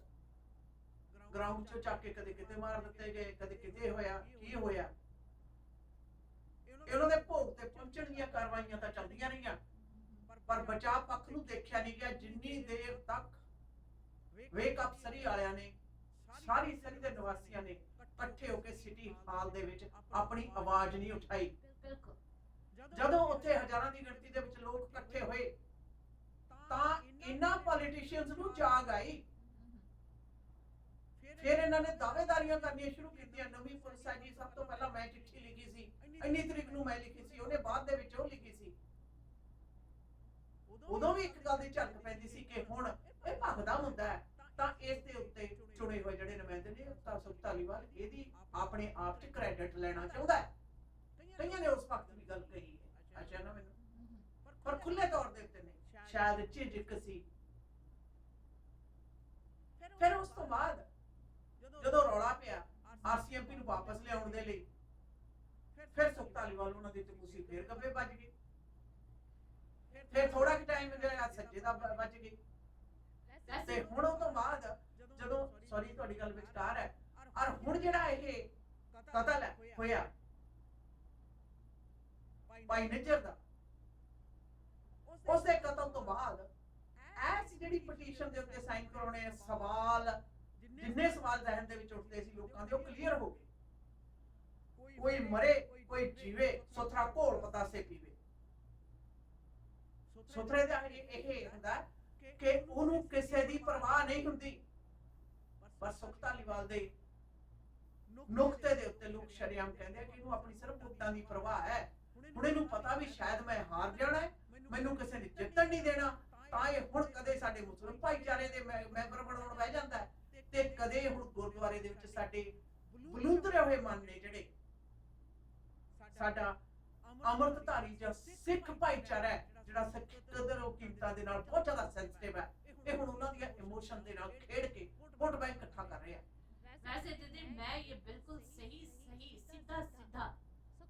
ਗਰਾਊਂਡ ਚੋਂ ਚੱਕ ਕੇ ਕਦੇ ਕਿਤੇ ਮਾਰ ਦਿੱਤੇ ਗਏ, ਕਦੇ ਕਿਤੇ ਹੋਇਆ ਕੀ ਹੋਇਆ। ਇਹਨਾਂ ਦੇ ਭੋਗ ਤੇ ਪਹੁੰਚਣ ਦੀਆਂ ਕਾਰਵਾਈਆਂ ਤਾਂ ਚੱਲਦੀਆਂ ਰਹੀਆਂ, ਪਰ ਬਚਾਅ ਪੱਖ ਨੂੰ ਦੇਖਿਆ ਨਹੀਂ ਗਿਆ ਜਿੰਨੀ ਦੇਰ ਤੱਕ ਵੇਕ ਅਪ ਸਰੀ ਵਾਲਿਆਂ ਨੇ, ਸਾਰੀ ਸਰੀ ਦੇ ਨਿਵਾਸੀਆਂ ਨੇ ਇਕੱਠੇ ਹੋ ਕੇ ਸਿਟੀ ਹਾਲ ਦੇ ਵਿੱਚ ਆਪਣੀ ਆਵਾਜ਼ ਨਹੀਂ ਉਠਾਈ। ਜਦੋਂ ਉੱਥੇ ਹਜ਼ਾਰਾਂ ਦੀ ਗਿਣਤੀ ਦੇ ਵਿੱਚ ਲੋਕ ਇਕੱਠੇ ਹੋਏ ਤਾਂ ਇਹਨਾਂ ਪੋਲੀਟੀਸ਼ੀਅਨਸ ਨੂੰ ਜਾਗ ਆਈ। ਫਿਰ ਇਹਨਾਂ ਨੇ ਦਾਅਵੇਦਾਰੀਆਂ ਕਰਨੀਆਂ ਸ਼ੁਰੂ ਕੀਤੀਆਂ। ਨਵੀਂ ਪੁਲਿਸ ਆਈ, ਸਭ ਤੋਂ ਪਹਿਲਾਂ ਮੈਂ ਚਿੱਠੀ ਲਿਖੀ ਸੀ, ਇੰਨੀ ਤਰੀਕ ਨੂੰ ਮੈਂ ਲਿਖੀ ਸੀ, ਉਹਨੇ ਬਾਅਦ ਦੇ ਵਿੱਚ ਉਹ ਲਿਖੀ ਸੀ। ਉਦੋਂ ਵੀ ਇੱਕ ਗੱਲ ਦੀ ਝਲਕ ਪੈਂਦੀ ਸੀ ਕਿ ਹੁਣ ਇਹ ਭਗਦਾ ਹੁੰਦਾ ਹੈ ਤਾਂ ਇਸ ਦੇ ਉੱਤੇ ਚੁਣੇ ਹੋਏ ਜਿਹੜੇ ਨੁਮਾਇੰਦੇ ਨੇ ਤਾਂ ਸੁਖ ਧਾਲੀਵਾਲ ਇਹਦੀ ਆਪਣੇ ਆਪ 'ਚ ਕ੍ਰੈਡਿਟ ਲੈਣਾ ਚਾਹੁੰਦਾ ਹੈ। ਕਈਆਂ ਨੇ ਉਸ ਵਕਤ ਵੀ ਗੱਲ ਕਹੀ ਹੈ, ਅੱਛਾ ਨਾ ਮੈਨੂੰ, ਪਰ ਖੁੱਲੇ ਤੌਰ ਦੇ ਉੱਤੇ ਨਹੀਂ, ਸ਼ਾਇਦ ਝਿਜਕ ਸੀ। ਫਿਰ ਉਸ ਤੋਂ ਬਾਅਦ ਜਦੋਂ ਰੌਲਾ ਪਿਆ ਆਰਸੀਐਮਪੀ ਨੂੰ ਵਾਪਸ ਲਿਆਉਣ ਦੇ ਲਈ, ਫਿਰ ਸੁਖ ਧਾਲੀਵਾਲ ਉਹਨਾਂ ਦੇ ਤੁਸੀਂ ਫੇਰ ਗੱਬੇ ਵੱਜ ਗਏ। ਫਿਰ ਥੋੜਾ ਕਿ ਟਾਈਮ ਜਿਹੜਾ ਸੱਜੇ ਦਾ ਵੱਜ ਗਏ ਤੇ ਹੁਣ ਉਹ ਤੋਂ ਬਾਅਦ ਜਦੋਂ ਸੌਰੀ ਤੁਹਾਡੀ ਗੱਲ ਵਿਚਕਾਰ ਹੈ, ਔਰ ਹੁਣ ਜਿਹੜਾ ਇਹ ਕਤਲ ਹੈ ਹੋਇਆ ਭਾਈ ਨਿੱਜਰ ਦਾ, ਉਸਦੇ ਕਤਲ ਤੋਂ ਬਾਅਦ ਐਸ ਜਿਹੜੀ ਪਟੀਸ਼ਨ ਦੇ ਉੱਤੇ ਸਾਈਨ ਕਰਾਉਣੇ ਸਵਾਲ, ਜਿੰਨੇ ਸਵਾਲ ਜ਼ਹਿਨ ਦੇ ਵਿੱਚ ਉੱਠਦੇ ਸੀ ਲੋਕਾਂ ਦੇ, ਉਹ ਕਲੀਅਰ ਹੋ ਗਏ। ਕੋਈ ਮਰੇ ਕੋਈ ਜੀਵੇ, ਸੁਥਰਾ ਘੋਲ ਪਤਾਸੇ ਪੀਵੇ। ਸੁਥਰੇ ਦਾ ਇਹ ਹੁੰਦਾ ਕਿ ਉਹਨੂੰ ਕਿਸੇ ਦੀ ਪਰਵਾਹ ਨਹੀਂ ਹੁੰਦੀ, ਪਰ ਸੁਖ ਧਾਲੀਵਾਲ ਦੇ ਨੁਕਤੇ ਦੇ ਉੱਤੇ ਲੋਕ ਸ਼ਰੇਆਮ ਕਹਿੰਦੇ ਆ ਕਿ ਇਹਨੂੰ ਆਪਣੀ ਸਿਰਫ ਵੋਟਾਂ ਦੀ ਪਰਵਾਹ ਹੈ। ਹੁਣ ਇਹਨੂੰ ਪਤਾ ਵੀ ਸ਼ਾਇਦ ਮੈਂ ਹਾਰ ਜਾਣਾ ਹੈ, ਮੈਨੂੰ ਕਿਸੇ ਨੇ ਜਿੱਤਣ ਨਹੀਂ ਦੇਣਾ, ਤਾਂ ਇਹ ਹੁਣ ਕਦੇ ਸਾਡੇ ਮੁਸਲਿਮ ਭਾਈਚਾਰੇ ਦੇ ਮੈਂਬਰ ਬਣਾਉਣ ਬਹਿ ਜਾਂਦਾ ਹੈ ਤੇ ਕਦੇ ਹੁਣ ਗੁਰਦੁਆਰੇ ਦੇ ਵਿੱਚ ਸਾਡੇ ਬਲੂੰਦਰੇ ਹੋਏ ਮਨ ਨੇ ਜਿਹੜੇ ਸਾਡਾ ਅੰਮ੍ਰਿਤਧਾਰੀ ਜਾਂ ਸਿੱਖ ਭਾਈਚਾਰਾ ਹੈ, ਜਿਹੜਾ ਸਿੱਖ ਕਦਰ ਕੀਮਤਾਂ ਦੇ ਨਾਲ ਬਹੁਤ ਜ਼ਿਆਦਾ ਸੈਂਸਿਟਿਵ ਹੈ, ਇਹ ਹੁਣ ਉਹਨਾਂ ਦੀਆਂ ਇਮੋਸ਼ਨ ਦੇ ਨਾਲ ਖੇਡ ਕੇ ਵੋਟ ਬੈਂਕ ਇਕੱਠਾ ਕਰ ਰਹੇ ਆ। वैसे दीदी मैं ये बिल्कुल सही सीधा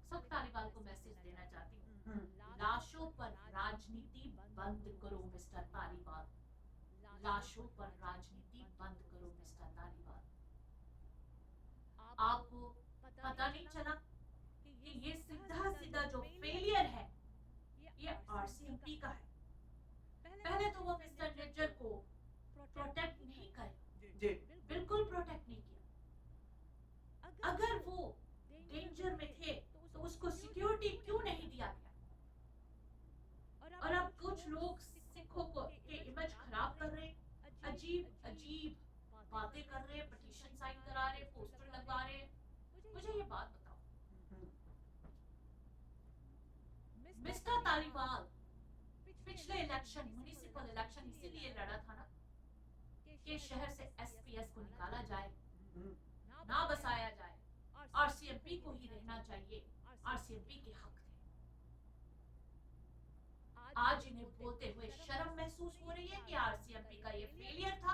सुख धारीवाल को मैसेज देना चाहती हूँ, लाशों पर राजनीति बंद करो मिस्टर धारीवाल, लाशों पर राजनीति बंद करो मिस्टर धारीवाल। आपको पता नहीं चला कि ये सीधा जो फेलियर है ये आरसीएमपी का है। पहले तो वो मिस्टर निज्जर को प्रोटेक्ट नहीं करे, बिल्कुल प्रोटेक्ट नहीं किया। अगर वो डेंजर में थे तो उसको सिक्योरिटी क्यों नहीं दिया गया? और अब कुछ लोग सिखों को के इमेज खराब कर रहे, अजीब बातें कर रहे, पिटीशन साइन करा रहे, पोस्टर लगवा रहे। मुझे ये बात बताओ, मिस्टर धारीवाल पिछले इलेक्शन, म्युनिसिपल इलेक्शन इसीलिए लड़ा था ना कि शहर से एसपीएस को निकाला जाए, ना बसाया जाए, आरसीएमपी को ही रहना चाहिए, आरसीएमपी के हक थे। आज इन्हें बोलते हुए शर्म महसूस हो रही है कि आरसीएमपी का ये फेलियर था।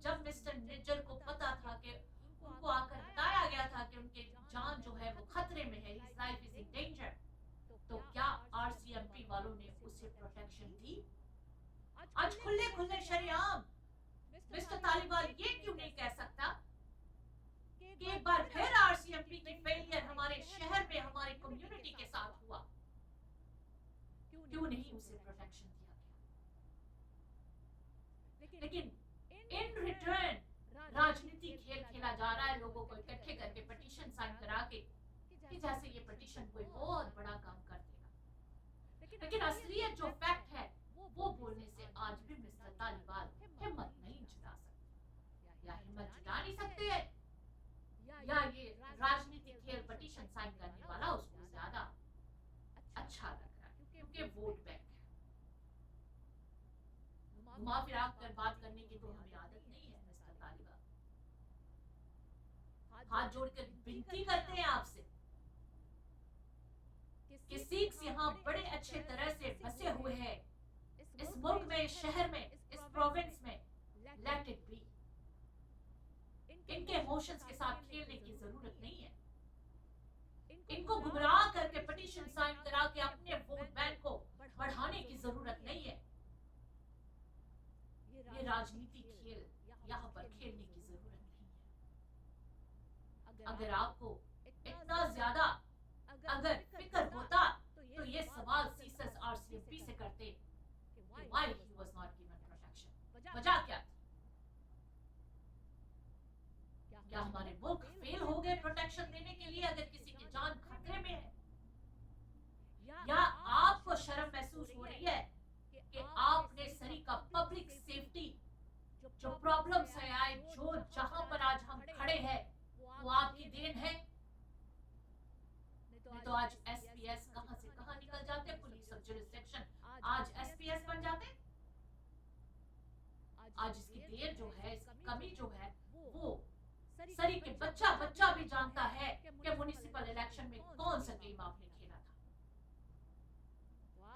जब मिस्टर निज्जर को पता था कि उनको आकर बताया गया था कि उनके जान जो है वो खतरे में है, his life is in danger, तो क्या आरसीएमपी वालों ने उसे प्रोटेक्शन दी? आज खुले खुले शरेआम मिस्टर तालिबान ये क्यों नहीं कह सकता कि एक बार फिर आरसीएमपी की फेलियर हमारे शहर में हमारी कम्युनिटी के साथ हुआ, क्यों नहीं उसे प्रोटेक्शन दिया गया? लेकिन इन रिटर्न राजनीति खेल खेला जा रहा है, लोगों को इकट्ठे करके पिटीशन साइन करा के कि जैसे ये पिटीशन कोई बहुत बड़ा काम कर देगा। लेकिन असलियत जो फैक्ट है वो बोलने से आज भी मिस्टर तालिबान हिम्मत नहीं जुटा सकते, या हिम्मत जुटा नहीं सकते हैं, या ये राजनीति खेल पिटीशन साइन करने वाला उसको ज्यादा अच्छा लग रहा है क्योंकि वोट बैंक है। घुमा फिरा कर बात करने की तो हमें आदत नहीं है मिस्टर तालिबान। हाथ जोड़कर विनती करते हैं आपसे कि सिख्स यहाँ बड़े अच्छे तरह से बसे हुए हैं, इस मुल्क में, इस शहर में, इस प्रोविंस में, लेट इट बी। इनके इमोशंस के साथ खेलने की जरूरत नहीं है। इनको गुमराह करके पिटीशन साइन करा के अपने वोट बैंक को बढ़ाने की जरूरत नहीं है। ये राजनीति खेल यहाँ पर खेलने की जरूरत नहीं है। अगर आपको इतना ज्यादा अगर फिक्र होता तो ये सवाल सीसस आरसीएमपी से करते कि why he was not given protection, वजह क्या थी? क्या हमारे मुल्क फेल हो गए प्रोटेक्शन देने के लिए अगर किसी की जान खतरे में है? या आपको शर्म महसूस हो रही है कि आपने सरी का पब्लिक सेफ्टी जो प्रॉब्लम्स है आए, जो जहां पर आज हम खड़े हैं वो आपकी देन है। नहीं तो आज एसपीएस कहां से कहां निकल जाते, पुलिस ऑफ जुरिसडिक्शन आज एसपीएस बन जाते। आज इसकी देर जो है, इसकी कमी जो है वो सरी के बच्चा बच्चा भी जानता है कि म्युनिसिपल इलेक्शन में कौन सा गेम आपने खेला था।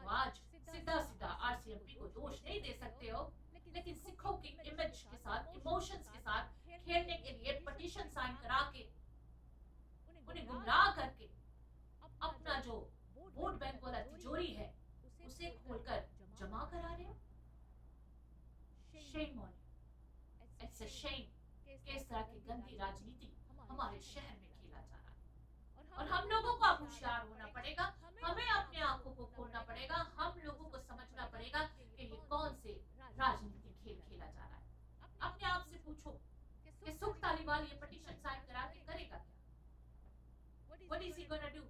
तो आज सीधा सीधा आरसीएमपी को दोष नहीं दे सकते हो, लेकिन सिखों की इमेज के साथ, इमोशंस के साथ खेलने के लिए पिटीशन साइन करा के उन्हें गुमराह करके अपना जो वोट बैंक वाला तिजोरी है उसे खोलकर जमा करा रहे हो। Shame on you, it's a shame कि इस तरह की गंदी राजनीति हमारे शहर में खेला जा रहा है। और हम लोगों को अब होशियार होना पड़ेगा, हमें अपने आंखों को खोलना पड़ेगा, हम लोगों को समझना पड़ेगा कि ये कौन से राजनीति खेल खेला जा रहा है। अपने आप से पूछो कि सुख तालिबान ये पिटीशन साइन करा के करेगा क्या? What is he gonna do?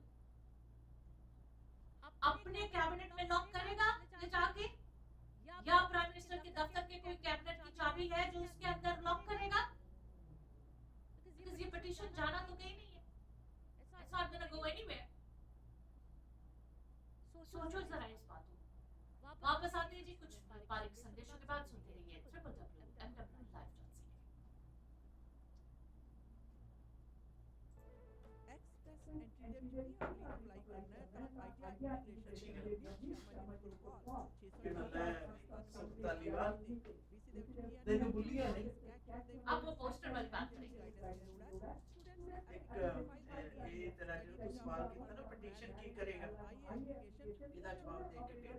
अपने कैबिनेट में लॉक करेगा ले जाके, या प्राइम मिनिस्टर के दफ्तर के कोई कैबिनेट की चाबी है जो उसके अंदर लॉक करेगा? Because ये पिटीशन जाना तो कहीं नहीं है, it's not gonna go anywhere। सोचो जरा इस बात को। वापस आते हैं जी कुछ पारिक संदेशों के बाद, सुनते रहिए www.mwlive.ca। अब वो पोस्टर वाली बात करेंगे। ये तरह जो सवाल कितना ना पिटीशन की करेगा, ਇਹਦਾ ਜਵਾਬ ਦੇ ਕੇ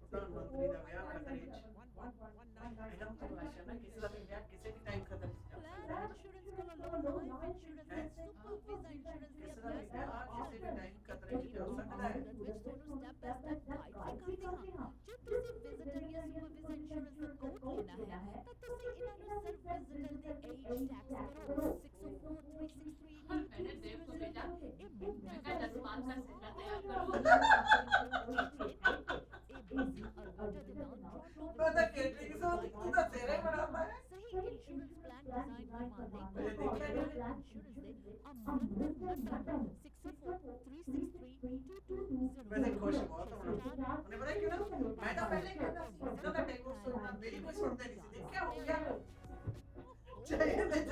प्रधानमंत्री ਦਾ ਵਿਆਹ ਖਤਰੇ 'ਚ ਇਹਨਾਂ ਨੂੰ ਤਾਂ ਆਸ਼ਾ ਨਾ ਕਿਸੇ ਦਾ ਵੀ ਵਿਆਹ ਕਿਸੇ ਵੀ ਟਾਈਮ ਖਤਰੇ 'ਚ ਜਾ ਸਕਦਾ ਹੈ। ਕਿਸੇ ਦਾ ਵੀ ਵਿਆਹ ਕਿਸੇ ਵੀ ਟਾਈਮ ਖਤਰੇ 'ਚ ਜਾ ਸਕਦਾ ਹੈ। मैंने देव को भेजा, मैं कहा 10 बात का सिलसिला तैयार करो। तो द केटरिंग से तू तो तेरे बनाता है। ये देखिए ਖੁਸ਼ ਬਹੁਤ ਹੋਣਾ ਉਹਨੇ ਪਤਾ ਕਿਉਂ ਮੈਂ ਤਾਂ ਪਹਿਲੇ ਹੀ ਕਹਿੰਦਾ ਸੀ ਇਹਨਾਂ ਦਾ ਡਾਈਵੋਰਸ ਹੋਣਾ ਮੇਰੀ ਕੋਈ ਸੁਣਦੇ ਨਹੀਂ ਸੀ ਦੇਖਿਆ हो गया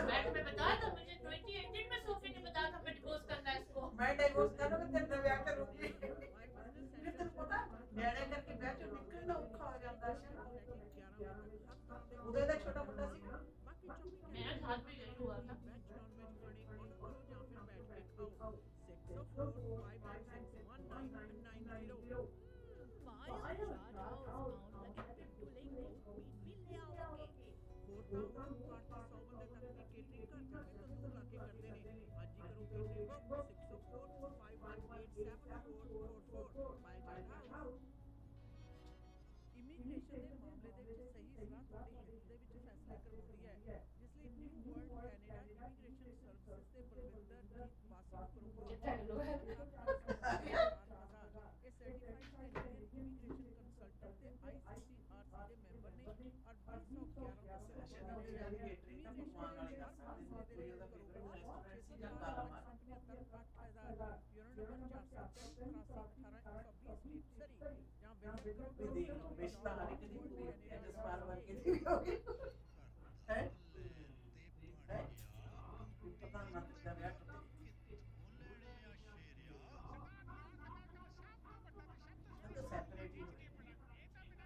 मैं तुम्हें बताया था मुझे 2018 में सोफी ने बताया था मैं डिवोर्स करना है इसको मैं डाइवोर्स करूंगा तेरे ਨਾਲ ਵਿਆਹ ਕਰੂੰਗੀ ਫਿਰ ਤੈਨੂੰ ਪਤਾ ਨਿਆਣੇ ਕਰਕੇ ਵਿਆਹ ਚੋਂ ਨਿਕਲਣਾ ਔਖਾ ਹੋ ਜਾਂਦਾ ਸੀ ਉਹਦੇ ਦਾ ਛੋਟਾ ਮੁੰਡਾ ਸੀ मेरे साथ भी यही हुआ था ਇਮੀਗ੍ਰੇਸ਼ਨ ਦੇ ਮਾਮਲੇ ਦੇ ਵਿੱਚ ਸਹੀ ਸਲਾਹ ਤੁਹਾਡੇ ਹਿੱਤ ਦੇ ਵਿੱਚ ਫੈਸਲਾ ਕਰਵਾਉਂਦੀ ਹੈ ਜਿਸ ਲਈ new world Canada immigration services ਦੇ ਬਲਵਿੰਦਰ ਜੀਤ ਬਾਸੀ ਪ੍ਰੋਗਰਾਮ ਇਹ ਸਰਟੀਫਾਈਡ ਕੈਨੇਡੀਅਨ ਇਮੀਗ੍ਰੇਸ਼ਨ ਕੰਸਲਟੈਂਟ ਤੇ ICCRC ਦੇ ਮੈਂਬਰ ਨੇ ਔਰ 2011 देख लो बेचता हर एक दिन पूरी होती है जसपाल वर्गे की भी होगी है प्रधानमंत्री का व्याह तो सेपरेट ही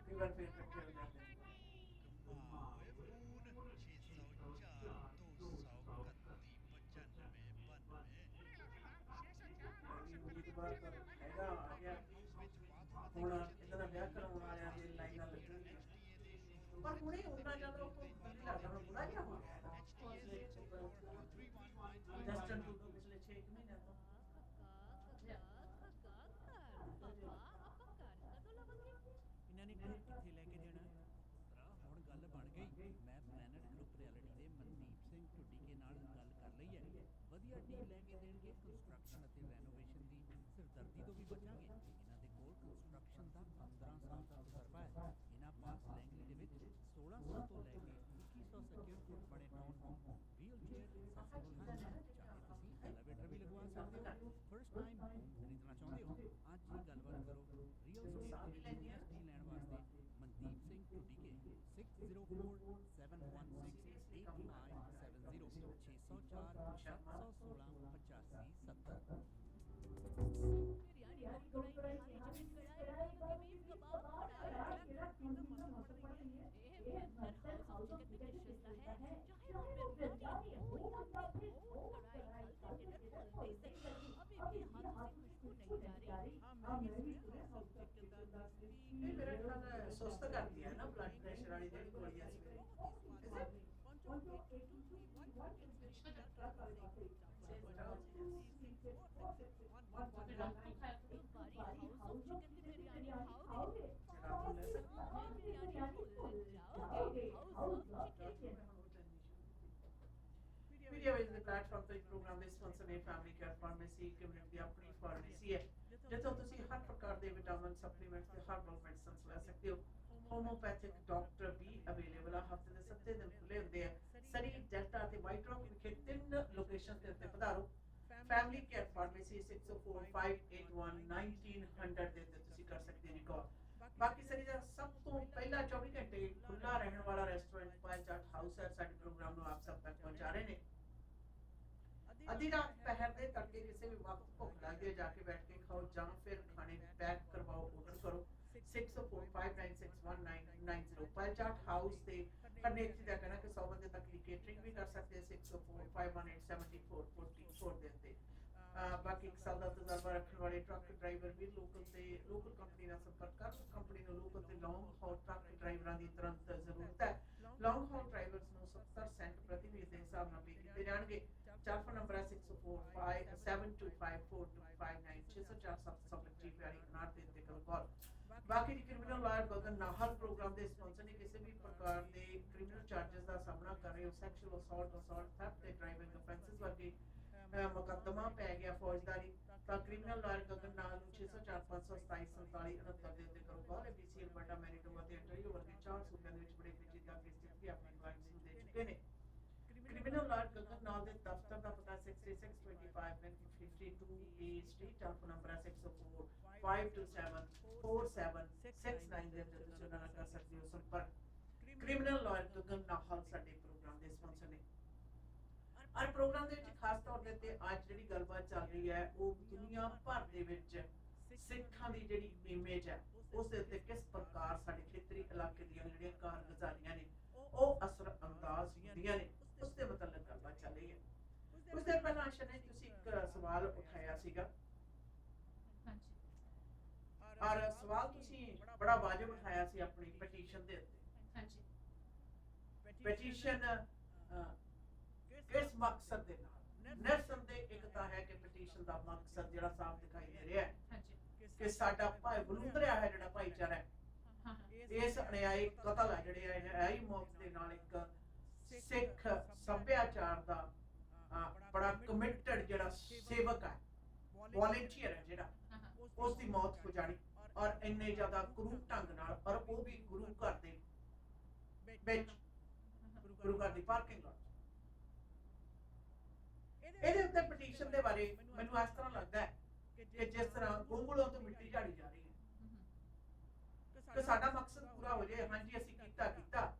फीवर पे इकट्ठे हो जाते हैं उम्मीदवार पर हैगा आ गया ਹੁਣ ਇਹਦਾ ਵਿਆਹ ਕਰਾਉਣ ਵਾਲਿਆਂ ਦੀ ਲਾਈਨਾਂ ਲੱਗਣਗੀਆਂ ਪਰ ਹੁਣੇ ਉਹਨਾਂ ਜਦੋਂ ਕੋਈ ਬੰਦੇ ਲੱਗਦਾ ਹੁਣ ਬੁਰਾ ਜਿਹਾ ਹੋ ਗਿਆ ਜਸਟਨ ਟੂਡੋ ਪਿਛਲੇ 6 ਮਹੀਨਿਆਂ ਤੋਂ ਇਹਨਾਂ ਨੇ ਘਰ ਕਿੱਥੇ ਲੈ ਕੇ ਜਾਣਾ ਹੁਣ ਗੱਲ ਬਣ ਗਈ ਮੈਂ ਪਲੈਨਟ ਗਰੁੱਪ ਰਿਐਲਿਟੀ ਦੇ ਮਨਦੀਪ ਸਿੰਘ ਢੁੱਡੀਕੇ ਨਾਲ ਗੱਲ ਕਰ ਲਈ ਹੈ ਵਧੀਆ ਡੀਲ ਲੈ ਕੇ ਦੇਣਗੇ ਕੰਸਟਰਕਸ਼ਨ ਅਤੇ ਰੈਨੋਵੇਸ਼ਨ ਦੀ ਸਿਰਦਰਦੀ ਤੋਂ ਵੀ ਬਚਾਂਗੇ ਇਹਨਾਂ ਦੇ ਕੋਲ ਕੰਸਟਰਕਸ਼ਨ ਦਾ 15 ਸਾਲ ਦਾ ਤਜਰਬਾ ਹੈ ਇਹਨਾਂ ਪਾਸ ਲੈਂਗਲੀ ਦੇ ਵਿੱਚ 1600 ਤੋਂ ਲੈ ਕੇ 2100 ਸਕੁਅਰ ਫੁੱਟ ਬਣੇ town home wheelchair accessible ਹਨ ਚਾਹੇ ਤੁਸੀਂ ਐਲੀਵੇਟਰ ਵੀ ਲਗਵਾ ਸਕਦੇ ਹੋ ਫਰਸਟ ਟਾਈਮ ਖਰੀਦਣਾ ਚਾਹੁੰਦੇ ਹੋ ਅੱਜ ਹੀ ਗੱਲਬਾਤ ਕਰੋ ਰੀਅਲ ਸਟੇਟ ਲੈਣ ਵਾਸਤੇ ਮਨਦੀਪ ਸਿੰਘ ਢੁੱਡੀਕੇ ਸੁਸਤ ਕਰਦੀ ਹੈ ਨਾ ਬਲੱਡ ਪ੍ਰੈਸ਼ਰ ਵਾਲੀ ਜਿਹੜੀ ਗੋਲੀਆਂ ਸੀ Media is the platform ਤੇ ਪ੍ਰੋਗਰਾਮ ਦੇ ਸਪਾਂਸਰ ਨੇ ਫੈਮਿਲੀ ਕੇਅਰ ਫਾਰਮੇਸੀ ਕਮਿਊਨਿਟੀ ਦੀ ਆਪਣੀ ਫਾਰਮੇਸੀ ਹੈ ਜਿੱਥੋਂ ਤੁਸੀਂ ਹਰ ਪ੍ਰਕਾਰ ਦੇ ਵਿਟਾਮਿਨ ਸਪਲੀਮੈਂਟਸ ਤੇ ਹਰਬਲ ਮੈਡੀਸਿਨਸ ਲੈ ਸਕਦੇ ਹੋ ਹੋਮੋਪੈਥਿਕ ਡਾਕਟਰ ਵੀ ਅਵੇਲੇਬਲ ਆ ਹਫਤੇ ਦੇ 7 ਦਿਨ ਖੁੱਲੇ ਹੁੰਦੇ ਆ ਸਰੀ ਡੈਲਟਾ ਤੇ ਵਾਈਟ ਰੌਕ ਵਿਖੇ 3 ਲੋਕੇਸ਼ਨ ਤੇ ਉੱਤੇ ਪਧਾਰੋ ਫੈਮਿਲੀ ਕੇਅਰ ਫਾਰਮੇਸੀ 6045811900 ਦੇ ਉੱਤੇ ਤੁਸੀਂ ਕਰ ਸਕਦੇ ਹੋ ਕਾਲ ਬਾਕੀ ਸਰੀ ਦਾ ਸਭ ਤੋਂ ਪਹਿਲਾ 24 ਘੰਟੇ ਖੁੱਲਾ ਰਹਿਣ ਵਾਲਾ ਰੈਸਟੋਰੈਂਟ ਪਾਇਲਚਾਟ ਹਾਊਸ ਹੈ ਸਾਡੇ ਪ੍ਰੋਗਰਾਮ ਨੂੰ ਆਪ ਸਭ ਤੱਕ ਪਹੁੰਚਾ ਰਹੇ ਨੇ ਅੱਧੀ ਰਾਤ ਪਹਿਰ ਦੇ ਤੜਕੇ ਕਿਸੇ ਵੀ ਵਕਤ ਭੁੱਖ ਲੱਗਦੀ ਹੈ ਜਾ ਕੇ ਬੈਠ ਕੇ ਖਾਓ ਜਾਂ ਫਿਰ ਖਾਣੇ ਪੈਕ ਕਰਵਾਓ ਆਰਡਰ ਕਰੋ 6045961990 ਪਾਇਲਚਾਟ ਹਾਊਸ ਤੇ ਕਨੈਕਟ ਦਾ ਕਹਿਣਾ ਕਿ 100 ਬੰਦੇ ਤੱਕ ਦੀ ਕੇਟਰਿੰਗ ਵੀ ਕਰ ਸਕਦੇ 6045187444 ਦੇ ਉੱਤੇ ਬਾਕੀ ਇੱਕ ਸਾਲ ਦਾ ਤਜਰਬਾ ਰੱਖਣ ਵਾਲੇ ਟਰੱਕ ਡਰਾਈਵਰ ਵੀ ਲੋਕਲ ਕੰਪਨੀ ਨਾਲ ਸੰਪਰਕ ਕਰ ਕੰਪਨੀ ਨੂੰ ਲੋਕਲ ਤੇ ਲੌਂਗ ਹੌਲ ਟਰੱਕ ਡਰਾਈਵਰਾਂ ਦੀ ਤੁਰੰਤ ਜ਼ਰੂਰਤ ਹੈ ਲੌਂਗ ਹੌਲ ਡਰਾਈਵਰਸ ਨੂੰ 70 ਸੈਂਟ ਪ੍ਰਤੀ ਮੀਲ ਦੇ ਹਿਸਾਬ ਨਾਲ ਪੇ ਕੀਤੇ ਜਾਣਗੇ ਟੈਲੀਫੋਨ ਨੰਬਰ ਹੈ 6045725259 604770 ਪਿਆਰੀ 59 ਦੇ ਉੱਤੇ ਕਰੋ ਕਾਲ ਬਾਕੀ ਦੀ ਕ੍ਰਿਮੀਨਲ ਲਾਇਰ ਗਗਨ ਨਾਹਰ ਪ੍ਰੋਗਰਾਮ ਦੇ ਸਪਾਂਸਰ ਨੇ ਕਿਸੇ ਵੀ ਪ੍ਰਕਾਰ ਦੇ ਕ੍ਰਿਮੀਨਲ ਚਾਰजेस ਦਾ ਸਾਹਮਣਾ ਕਰ ਰਹੇ ਹੋ ਸੈਕਸ਼ੂਅਲ ਅਸੌਲਟ ਥੈਫਟ ਤੇ ਡਰਾਈਵਿੰਗ ਅਫੈਂਸਸ ਵਰਗੇ ਮੁਕੱਦਮਾ ਪੈ ਗਿਆ ਫੌਜਦਾਰੀ ਤਾਂ ਕ੍ਰਿਮੀਨਲ ਲਾਇਰ ਗਗਨ ਨਾਹਰ ਨੂੰ 6045274747 ਦੇ ਉੱਤੇ ਕਰੋ ਕਾਲ BC ਅਲਬਰਟਾ ਮੈਨੀਟੋਬਾ ਤੇ ਅੰਟਾਰੀਓ ਵਰਗੇ 4 ਸੂਬਿਆਂ ਦੇ ਵਿੱਚ ਬੜੇ ਪੇਚੀਦਾ ਕੇਸ ਵੀ ਆਪਣੇ ਕਲਾਇੰਟਸ ਨੂੰ ਦੇ ਚੁੱਕੇ ਨੇ ਕ੍ਰਿਮੀਨਲ ਲਾਇਰ ਗਗਨ ਨਾਹਰ ਦੇ ਦਫ਼ਤਰ ਦਾ ਪਤਾ 6625 52A ਸਟਰੀਟ ਟੈਲੀਫੋਨ ਨੰਬਰ ਹੈ 6045725259 52747669 ਦੇ ਉੱਤੇ ਤੁਸੀਂ ਉਹਨਾਂ ਨਾਲ ਕਰ ਸਕਦੇ ਹੋ ਸੰਪਰਕ। ਕ੍ਰਿਮੀਨਲ ਲਾਇਰ ਗਗਨ ਨਾਹਲ ਸਾਡੇ ਪ੍ਰੋਗਰਾਮ ਦੇ ਸਪਾਂਸਰ ਨੇ। ਔਰ ਪ੍ਰੋਗਰਾਮ ਦੇ ਵਿੱਚ ਖਾਸ ਤੌਰ ਤੇ ਅੱਜ ਜਿਹੜੀ ਗੱਲਬਾਤ ਚੱਲ ਰਹੀ ਹੈ ਉਹ ਦੁਨੀਆ ਭਰ ਦੇ ਵਿੱਚ ਸਿੱਖਾਂ ਦੀ ਜਿਹੜੀ ਇਮੇਜ ਹੈ ਉਸ ਦੇ ਉੱਤੇ ਕਿਸ ਪ੍ਰਕਾਰ ਸਾਡੇ ਖੇਤਰੀ ਇਲਾਕੇ ਦੀਆਂ ਜਿਹੜੀਆਂ ਕਾਰਗੁਜ਼ਾਰੀਆਂ ਨੇ ਉਹ ਅਸਰ ਅੰਦਾਜ਼ ਹੁੰਦੀਆਂ ਨੇ ਉਸ ਦੇ ਮਤਲਬ ਗੱਲਬਾਤ ਚੱਲ ਰਹੀ ਹੈ। ਕੁਝ ਦੇਰ ਪਹਿਲਾਂ ਆਸ਼ਾ ਨੇ ਤੁਸੀਂ ਇੱਕ ਸਵਾਲ ਉਠਾਇਆ ਸੀਗਾ ਔਰ ਸਵਾਲ ਤੁਸੀਂ ਬੜਾ ਵਾਜਬ ਉਠਾਇਆ ਸੀ ਆਪਣੀ ਪਟੀਸ਼ਨ ਦੇ ਉੱਤੇ। ਪਟੀਸ਼ਨ ਕਿਸ ਮਕਸਦ ਦੇ ਨਾਲ? ਨਿਰਸੰਦੇਹ ਇੱਕ ਤਾਂ ਹੈ ਕਿ ਪਟੀਸ਼ਨ ਦਾ ਮਕਸਦ ਜਿਹੜਾ ਸਾਫ਼ ਦਿਖਾਈ ਦੇ ਰਿਹਾ ਹੈ ਕਿ ਸਾਡਾ ਭਾਈ ਵਲੂੰਦਰਿਆ ਹੈ ਜਿਹੜਾ ਭਾਈਚਾਰਾ ਹੈ ਇਸ ਅਨਿਆਇ ਕਤਲ ਹੈ ਜਿਹੜੇ ਅਨਿਆਇ ਮੌਤ ਦੇ ਨਾਲ ਇੱਕ ਸਿੱਖ ਸੱਭਿਆਚਾਰ ਦਾ ਬੜਾ ਕਮਿਟਡ ਜਿਹੜਾ ਸੇਵਕ ਹੈ ਵॉलंटियर ਹੈ ਜਿਹੜਾ ਉਸ ਦੀ ਮੌਤ ਹੋ ਜਾਣੀ ਔਰ ਇੰਨੇ ਜ਼ਿਆਦਾ ਕਰੂਰ ਢੰਗ ਨਾਲ ਔਰ ਉਹ ਵੀ ਗੁਰੂ ਘਰ ਦੇ ਵਿੱਚ ਗੁਰੂ ਘਰ ਦੀ ਪਾਰਕਿੰਗ ਲਾਟ। ਇਹਦੇ ਉੱਤੇ ਪਟੀਸ਼ਨ ਦੇ ਬਾਰੇ ਮੈਨੂੰ ਇਸ ਤਰ੍ਹਾਂ ਲੱਗਦਾ ਹੈ ਕਿ ਜਿਸ ਤਰ੍ਹਾਂ ਗੋਂਗਲੋਂ ਤੋਂ ਮਿੱਟੀ ਝਾੜੀ ਜਾ ਰਹੀ ਹੈ ਕਿ ਸਾਡਾ ਮਕਸਦ ਪੂਰਾ ਹੋ ਜਾਏ। ਹਾਂਜੀ ਅਸੀਂ ਕੀਤਾ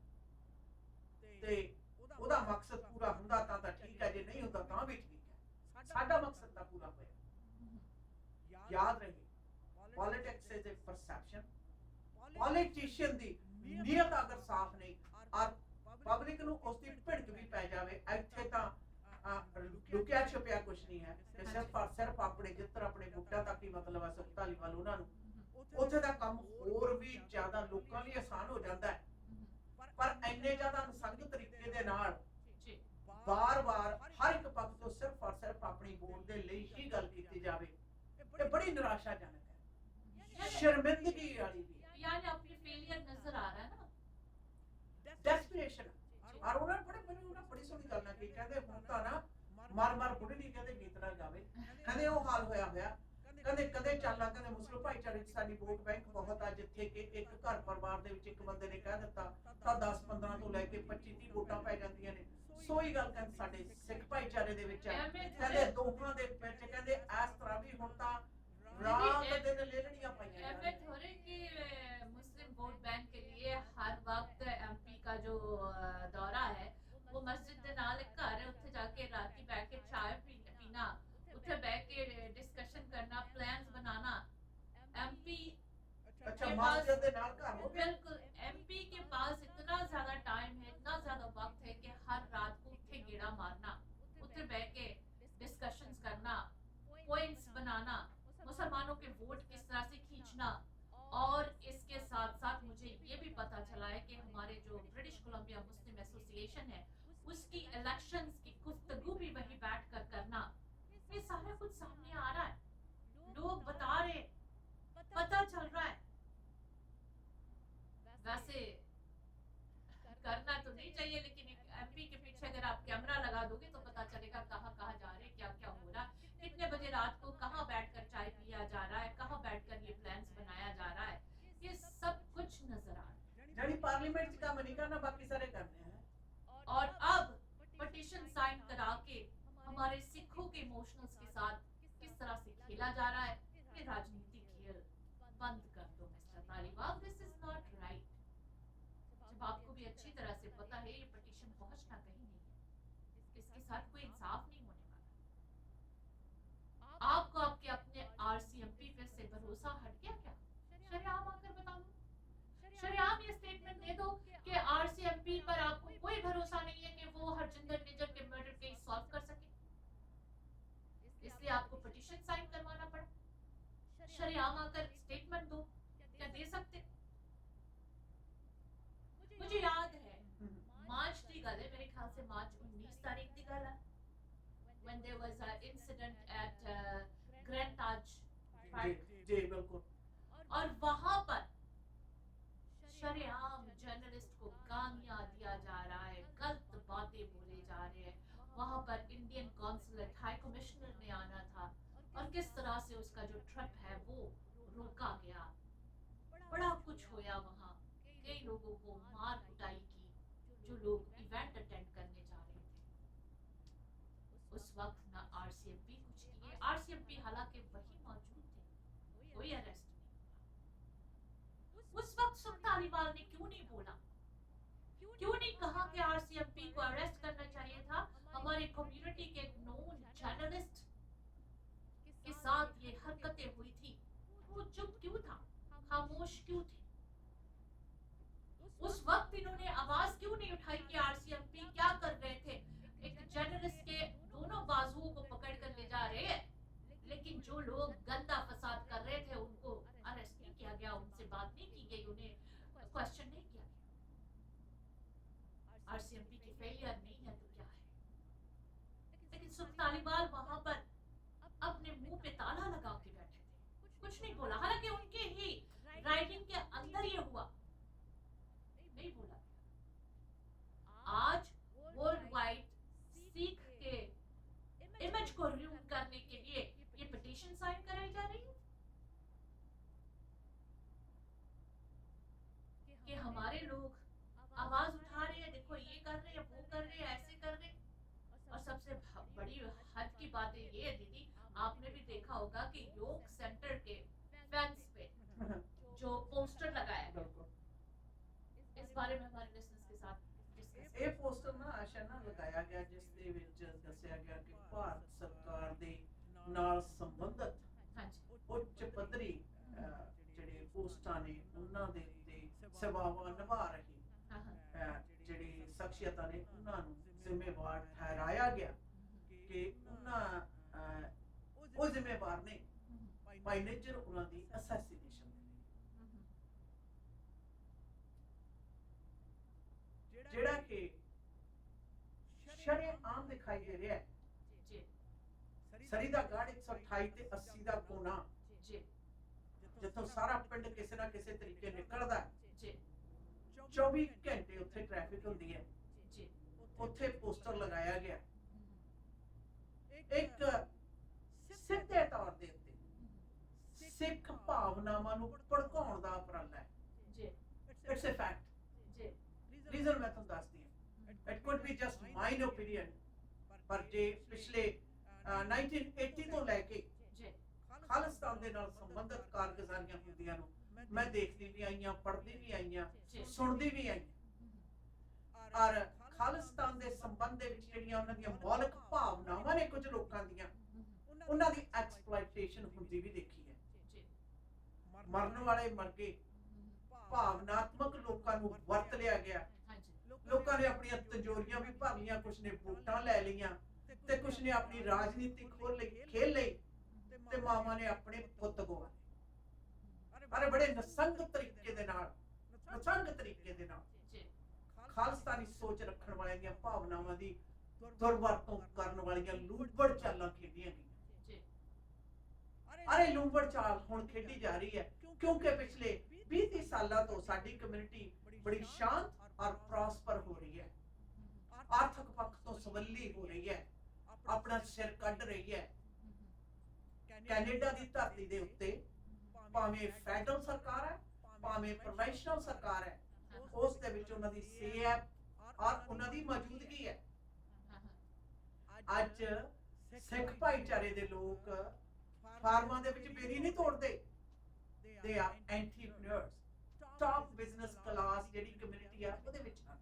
ਤੇ ਉਹਦਾ ਮਕਸਦ ਪੂਰਾ ਹੁੰਦਾ ਤਾਂ ਠੀਕ ਹੈ, ਜੇ ਨਹੀਂ ਹੁੰਦਾ ਤਾਂ ਵੀ ਠੀਕ ਹੈ। ਸਾਡਾ ਮਕਸਦ ਤਾਂ ਪੂਰਾ ਹੋਇਆ। ਯਾਦ ਰਹੇ politics is a perception. Politician ਦੀ ਨੀਅਤ ਅਗਰ ਸਾਫ਼ ਨਹੀਂ ਔਰ ਪਬਲਿਕ ਨੂੰ ਉਸ ਦੀ ਭਿੜਕ ਵੀ ਪੈ ਜਾਵੇ ਇੱਥੇ ਤਾਂ ਲੁਕਿਆ ਛੁਪਿਆ ਕੁਝ ਨਹੀਂ ਹੈ ਕਿ ਸਿਰਫ ਆਪਣੇ ਜਿੱਤਰ ਆਪਣੇ ਬੁੱਟਾ ਤੱਕ ਹੀ ਮਤਲਬ ਹੈ ਸੁਖਤਾਲੀ ਵੱਲ ਉਹਨਾਂ ਨੂੰ ਉੱਥੇ ਦਾ ਕੰਮ ਹੋਰ ਵੀ ਜ਼ਿਆਦਾ ਲੋਕਾਂ ਲਈ ਆਸਾਨ ਹੋ ਜਾਂਦਾ ਹੈ। ਪਰ ਇੰਨੇ ਜ਼ਿਆਦਾ ਅਨਸੰਗ ਤਰੀਕੇ ਦੇ ਨਾਲ ਵਾਰ-ਵਾਰ ਹਰ ਇੱਕ ਪੱਖ ਤੋਂ ਸਿਰਫ ਆਪਣੀ ਵੋਟ ਦੇ ਲਈ ਹੀ ਗੱਲ ਕੀਤੀ ਜਾਵੇ ਇਹ ਬੜੀ ਨਿਰਾਸ਼ਾਜਨਕ ਹੈ, ਸ਼ਰਮਿੰਦਗੀ ਵਾਲੀ ਵੀ ਹੈ। यानी अपनी फेलियर नजर आ रहा है ना, ਡੈਸਪਰੇਸ਼ਨ। ਔਰ ਉਹਨਾਂ ਬੜੀ ਸੋਹਣੀ ਗੱਲ ਨਾ ਕੀ ਕਹਿੰਦੇ ਹੁਣ ਤਾਂ ਨਾ ਮਰ ਬੁੜੀ ਨਹੀਂ ਕਹਿੰਦੇ ਗੀਤ ਨਾ ਗਾਵੇ। ਕਹਿੰਦੇ ਉਹ ਹਾਲ ਹੋਇਆ ਕਹਿੰਦੇ ਕਦੇ ਚੱਲਾਂ ਕਹਿੰਦੇ ਮੁਸਲਿਮ ਭਾਈਚਾਰੇ ਵਿੱਚ ਸਾਡੀ ਵੋਟ ਬੈਂਕ ਬਹੁਤ ਆ ਜਿੱਥੇ ਕਿ ਇੱਕ ਘਰ ਪਰਿਵਾਰ ਦੇ ਵਿੱਚ ਇੱਕ ਬੰਦੇ ਨੇ ਕਹਿ ਦਿੱਤਾ ਤਾਂ 10-15 ਤੋਂ ਲੈ ਕੇ 25-30 ਵੋਟਾਂ ਪੈ ਜਾਂਦੀਆਂ ਨੇ। ਸੋਈ ਗੱਲ ਕਹਿੰਦੇ ਸਾਡੇ ਸਿੱਖ ਭਾਈਚਾਰੇ ਦੇ ਵਿੱਚ ਹੈ ਕਹਿੰਦੇ ਦੋਹਾਂ ਦੇ ਵਿੱਚ ਕਹਿੰਦੇ ਇਸ ਤਰ੍ਹਾਂ ਵੀ ਹੁਣ ਤਾਂ ਰਾਤ ਦਿਨ ਲੇਲੜੀਆਂ ਪਾਈਆਂ एफर्ट हो रहे कि मुस्लिम वोट बैंक के लिए हर वक्त एमपी का जो दौरा है वो मस्जिद दे नाल एक घर है उत्थे जाके राती बैठ के चाय पीना उत्थे बैठ के डिस्कशन करना प्लान्स बनाना। एमपी अच्छा मस्जिद दे नाल घर हो गया। बिल्कुल एमपी के पास इतना ज्यादा टाइम है इतना ज्यादा वक्त है कि हर रात को उत्थे गेड़ा मारना उत्थे बैठ के डिस्कशंस करना पॉइंट्स बनाना मुसलमानों के वोट किस तरह से खींचना। और इसके साथ साथ मुझे ये भी पता चला है कि हमारे जो ब्रिटिश कोलंबिया मुस्लिम एसोसिएशन है उसकी इलेक्शंस की गुफ्तगू भी वही बैठ कर करना। ये सारा कुछ सामने आ रहा है, लोग बता रहे, पता चल रहा है। वैसे करना तो नहीं चाहिए लेकिन एमपी के पीछे अगर आप कैमरा लगा दोगे तो पता चलेगा कहाँ कहाँ जा रहे, क्या क्या हो रहा, कितने बजे रात को कहाँ बैठकर चाय पिया जा रहा है, कहाँ बैठकर ये प्लान्स बनाया जा रहा है, ये सब कुछ नजर आ रहा है। यानी पार्लियामेंट का काम नहीं करना बाकी सारे करने हैं। और अब पटिशन साइन करा के हमारे सिखों के इमोशनल्स के साथ किस तरह से खेला जा रहा है, ये राजनीतिक खेल बंद कर दो mister Taliban, this is not right. जब आपको भी अच्छी तरह से पता है ये पटिशन पहुंचना कहीं नहीं है, इसके साथ कोई इंसाफ नहीं होने वाला। आपको आपके अपने आरसीएमपी पे से भरोसा हट गया क्या? शरियाम आकर बता दो, शरियाम ये स्टेटमेंट दे दो कि आरसीएमपी पर आपको कोई भरोसा नहीं है कि वो हरजिंदर निजर के मर्डर केस सॉल्व कर सके, इसलिए आपको पिटीशन साइन करवाना पड़ा। शरियाम आकर स्टेटमेंट दो, क्या दे सकते? मुझे याद है मार्च की गल है, मेरे ख्याल से मार्च 19 तारीख की गल है, when there was an incident at Grand Taj Park, जी बिल्कुल। और वहां पर शरेआम जर्नलिस्ट को गालियां दिया जा रहा है, गलत बातें बोले जा रहे हैं। वहां पर इंडियन कॉन्सुलेट हाई कमिश्नर ने आना था और किस तरह से उसका जो ट्रिप है वो रोका गया। बड़ा कुछ होया वहां, कई लोगों को मार कुटाई की जो लोग इवेंट अटेंड करने जा रहे थे। उस वक्त ना आरसीएमपी कुछ किए, आरसीएमपी हालांकि वही मौजूद थे, कोई अरेस्ट क्यों नहीं कहा कि आरसीएमपी को अरेस्ट करना चाहिए था? हमारे कम्युनिटी के एक नोन जर्नलिस्ट के साथ ये हरकतें हुई थी, वो चुप क्यों था, खामोश क्यों थे? उस वक्त इन्होंने आवाज क्यों नहीं उठाई कि आरसीएमपी क्या कर रहे थे? एक जर्नलिस्ट के दोनों बाजुओं को पकड़ कर ले जा रहे हैं, लेकिन जो लोग गंदा फसाद कर रहे थे उनको अरेस्ट नहीं किया गया, उनसे बात नहीं की गई, उन्हें क्वेश्चन नहीं किया गया। आरसीएमपी की फेलियर नहीं है तो क्या है? लेकिन सुख तालिबाल वहां पर अपने मुंह पे ताला लगा के बैठे थे, कुछ नहीं बोला, हालांकि उनके ही राइटिंग के अंदर ये हुआ, नहीं बोला। आज वर्ल्ड वाइड सिख के इमेज को रूइन करने के लिए ये पिटीशन साइन कराई जा रही है कि हमारे लोग आवाज उठा रहे हैं, देखो ये कर रहे हैं, वो कर रहे हैं, ऐसे कर रहे हैं। और सबसे बड़ी हद की बात ये है दीदी, आपने भी देखा होगा कि योग सेंटर के फेंस पे जो पोस्टर लगाया गया, इस बारे में हमारे लिसनर्स के साथ डिस्कस। ਇਹ ਪੋਸਟਰ ਨਾ ਆਸ਼ਾ ਨਾ ਲਗਾਇਆ ਗਿਆ ਜਿਸ ਦੇ ਵਿੱਚ ਦੱਸਿਆ ਗਿਆ ਕਿ ਭਾਰਤ ਸਰਕਾਰ ਦੇ ਨਾਲ ਸੰਬੰਧਿਤ ਹਾਂਜੀ ਉੱਚ ਪੱਧਰੀ ਜਿਹੜੇ ਪੋਸਟਾਂ ਨੇ ਉਹਨਾਂ ਦੇ ਉੱਤੇ ਸੇਵਾਵਾਂ ਨਿਭਾ ਰਹੀ ਹਾਂ ਹਾਂ ਜਿਹੜੀ ਸ਼ਖਸੀਅਤਾਂ ਨੇ ਉਹਨਾਂ ਨੂੰ ਜ਼ਿੰਮੇਵਾਰ ਠਹਿਰਾਇਆ ਗਿਆ ਕਿ ਉਹਨਾਂ ਉਹ ਜ਼ਿੰਮੇਵਾਰ ਨੇ ਬਾਈ ਨੇਚਰ ਉਹਨਾਂ ਦੀ ਅਸੈਸੀਨੇਸ਼ਨ ਜਿਹੜਾ ਕਿ ਸ਼ਰੇਆਮ ਦਿਖਾਈ ਦੇ ਰਿਹਾ ਹੈ। ਜੀ ਸਰੀ ਦਾ ਗਾੜ 128 ਤੇ 80 ਦਾ ਕੋਨਾ ਜੀ ਜਿੱਥੋਂ ਸਾਰਾ ਪਿੰਡ ਕਿਸੇ ਨਾ ਕਿਸੇ ਤਰੀਕੇ ਨਿਕਲਦਾ ਹੈ, ਜੀ 24 ਘੰਟੇ ਉੱਥੇ ਟ੍ਰੈਫਿਕ ਹੁੰਦੀ ਹੈ, ਜੀ ਉੱਥੇ ਪੋਸਟਰ ਲਗਾਇਆ ਗਿਆ ਇੱਕ ਸਿੱਧੇ ਤੌਰ ਦੇ ਉੱਤੇ ਸਿੱਖ ਭਾਵਨਾਵਾਂ ਨੂੰ ਭੜਕਾਉਣ ਦਾ ਉਪਰਾਲਾ ਹੈ। ਜੀ ਇਟਸ ਅ ਫੈਕਟ। ਜੀ ਰੀਜ਼ਨ ਮੈਂ ਤੁਹਾਨੂੰ ਦੱਸਦੀ ਹਾਂ। It could B just mine opinion, ਪਰ ਜੇ ਪਿਛਲੇ 1980 ਤੋਂ ਲੈ ਕੇ ਜੀ ਖਾਲਿਸਤਾਨ ਦੇ ਨਾਲ ਸੰਬੰਧਿਤ ਕਾਰਗੁਜ਼ਾਰੀਆਂ ਹੁੰਦੀਆਂ ਨੂੰ ਮੈਂ ਦੇਖਦੀ ਵੀ ਆਈਆਂ, ਪੜ੍ਹਦੀ ਵੀ ਆਈਆਂ, ਸੁਣਦੀ ਵੀ ਆਈਆਂ। ਔਰ ਖਾਲਿਸਤਾਨ ਦੇ ਸੰਬੰਧ ਦੇ ਵਿੱਚ ਜਿਹੜੀਆਂ ਉਹਨਾਂ ਦੀਆਂ ਮੌਲਿਕ ਭਾਵਨਾਵਾਂ ਨੇ ਕੁਝ ਲੋਕਾਂ ਦੀਆਂ, ਉਹਨਾਂ ਦੀ ਐਕਸਪਲੋਇਟੇਸ਼ਨ ਹੁੰਦੀ ਵੀ ਦੇਖੀ ਹੈ। ਜੀ ਮਰਨ ਵਾਲੇ ਮਰ ਗਏ, ਭਾਵਨਾਤਮਕ ਲੋਕਾਂ ਨੂੰ ਵਰਤ ਲਿਆ ਗਿਆ, ਹਾਂਜੀ ਲੋਕਾਂ ਨੇ ਆਪਣੀਆਂ ਤੰਜੋਰੀਆਂ ਵੀ ਭਰ ਲਈਆਂ, ਕੁਝ ਨੇ ਵੋਟਾਂ ਲੈ ਲਈਆਂ ਤੇ ਕੁਝ ਨੇ ਆਪਣੀ ਰਾਜਨੀਤੀ ਖੇਲ ਲਈ ਤੇ ਮਾਵਾਂ ਨੇ ਆਪਣੇ ਪੁੱਤ ਗਵਾ ਲਏ। ਅਰੇ ਬੜੇ ਨਸੰਗ ਤਰੀਕੇ ਦੇ ਨਾਲ ਜੀ ਖਾਲਸਤਾਨੀ ਸੋਚ ਰੱਖਣ ਵਾਲਿਆਂ ਦੀਆਂ ਭਾਵਨਾਵਾਂ ਦੀ ਦੁਰਵਰਤੋਂ ਕਰਨ ਵਾਲੀਆਂ ਲੂੰਬੜ ਚਾਲਾਂ ਖੇਡੀਆਂ ਗਈਆਂ। ਜੀ ਅਰੇ ਲੂੰਬੜ ਚਾਲ ਹੁਣ ਖੇਡੀ ਜਾ ਰਹੀ ਹੈ ਕਿਉਂਕਿ ਪਿਛਲੇ 20-30 ਸਾਲਾਂ ਤੋਂ ਸਾਡੀ ਕਮਿਊਨਿਟੀ ਬੜੀ ਸ਼ਾਂਤ ਔਰ ਪ੍ਰੋਸਪਰ ਹੋ ਰਹੀ ਹੈ, ਆਰਥਿਕ ਪੱਖ ਤੋਂ ਸਵੱਲੀ ਹੋ ਰਹੀ ਹੈ, ਆਪਣਾ ਸਿਰ ਕੱਢ ਰਹੀ ਹੈ। ਕੈਨੇਡਾ ਦੀ ਧਰਤੀ ਦੇ ਉੱਤੇ ਭਾਵੇਂ ਫੈਡਰਲ ਸਰਕਾਰ ਹੈ, ਭਾਵੇਂ ਪ੍ਰੋਵਿੰਸ਼ੀਅਲ ਸਰਕਾਰ ਹੈ, ਉਸ ਦੇ ਵਿੱਚ ਉਹਨਾਂ ਦੀ ਸਿਹਤ ਔਰ ਉਹਨਾਂ ਦੀ ਮੌਜੂਦਗੀ ਹੈ। ਅੱਜ ਸਿੱਖ ਭਾਈਚਾਰੇ ਦੇ ਲੋਕ ਫਾਰਮਾਂ ਦੇ ਵਿੱਚ ਬੇਰੀ ਨਹੀਂ ਤੋੜਦੇ, ਦੇ ਆ ਐਂਟਰਪ੍ਰੀਨਿਓਰਸ, ਟਾਪ ਬਿਜ਼ਨਸ ਕਲਾਸ ਜਿਹੜੀ ਕਮਿਊਨਿਟੀ ਆ ਉਹਦੇ ਵਿੱਚ ਹਨ।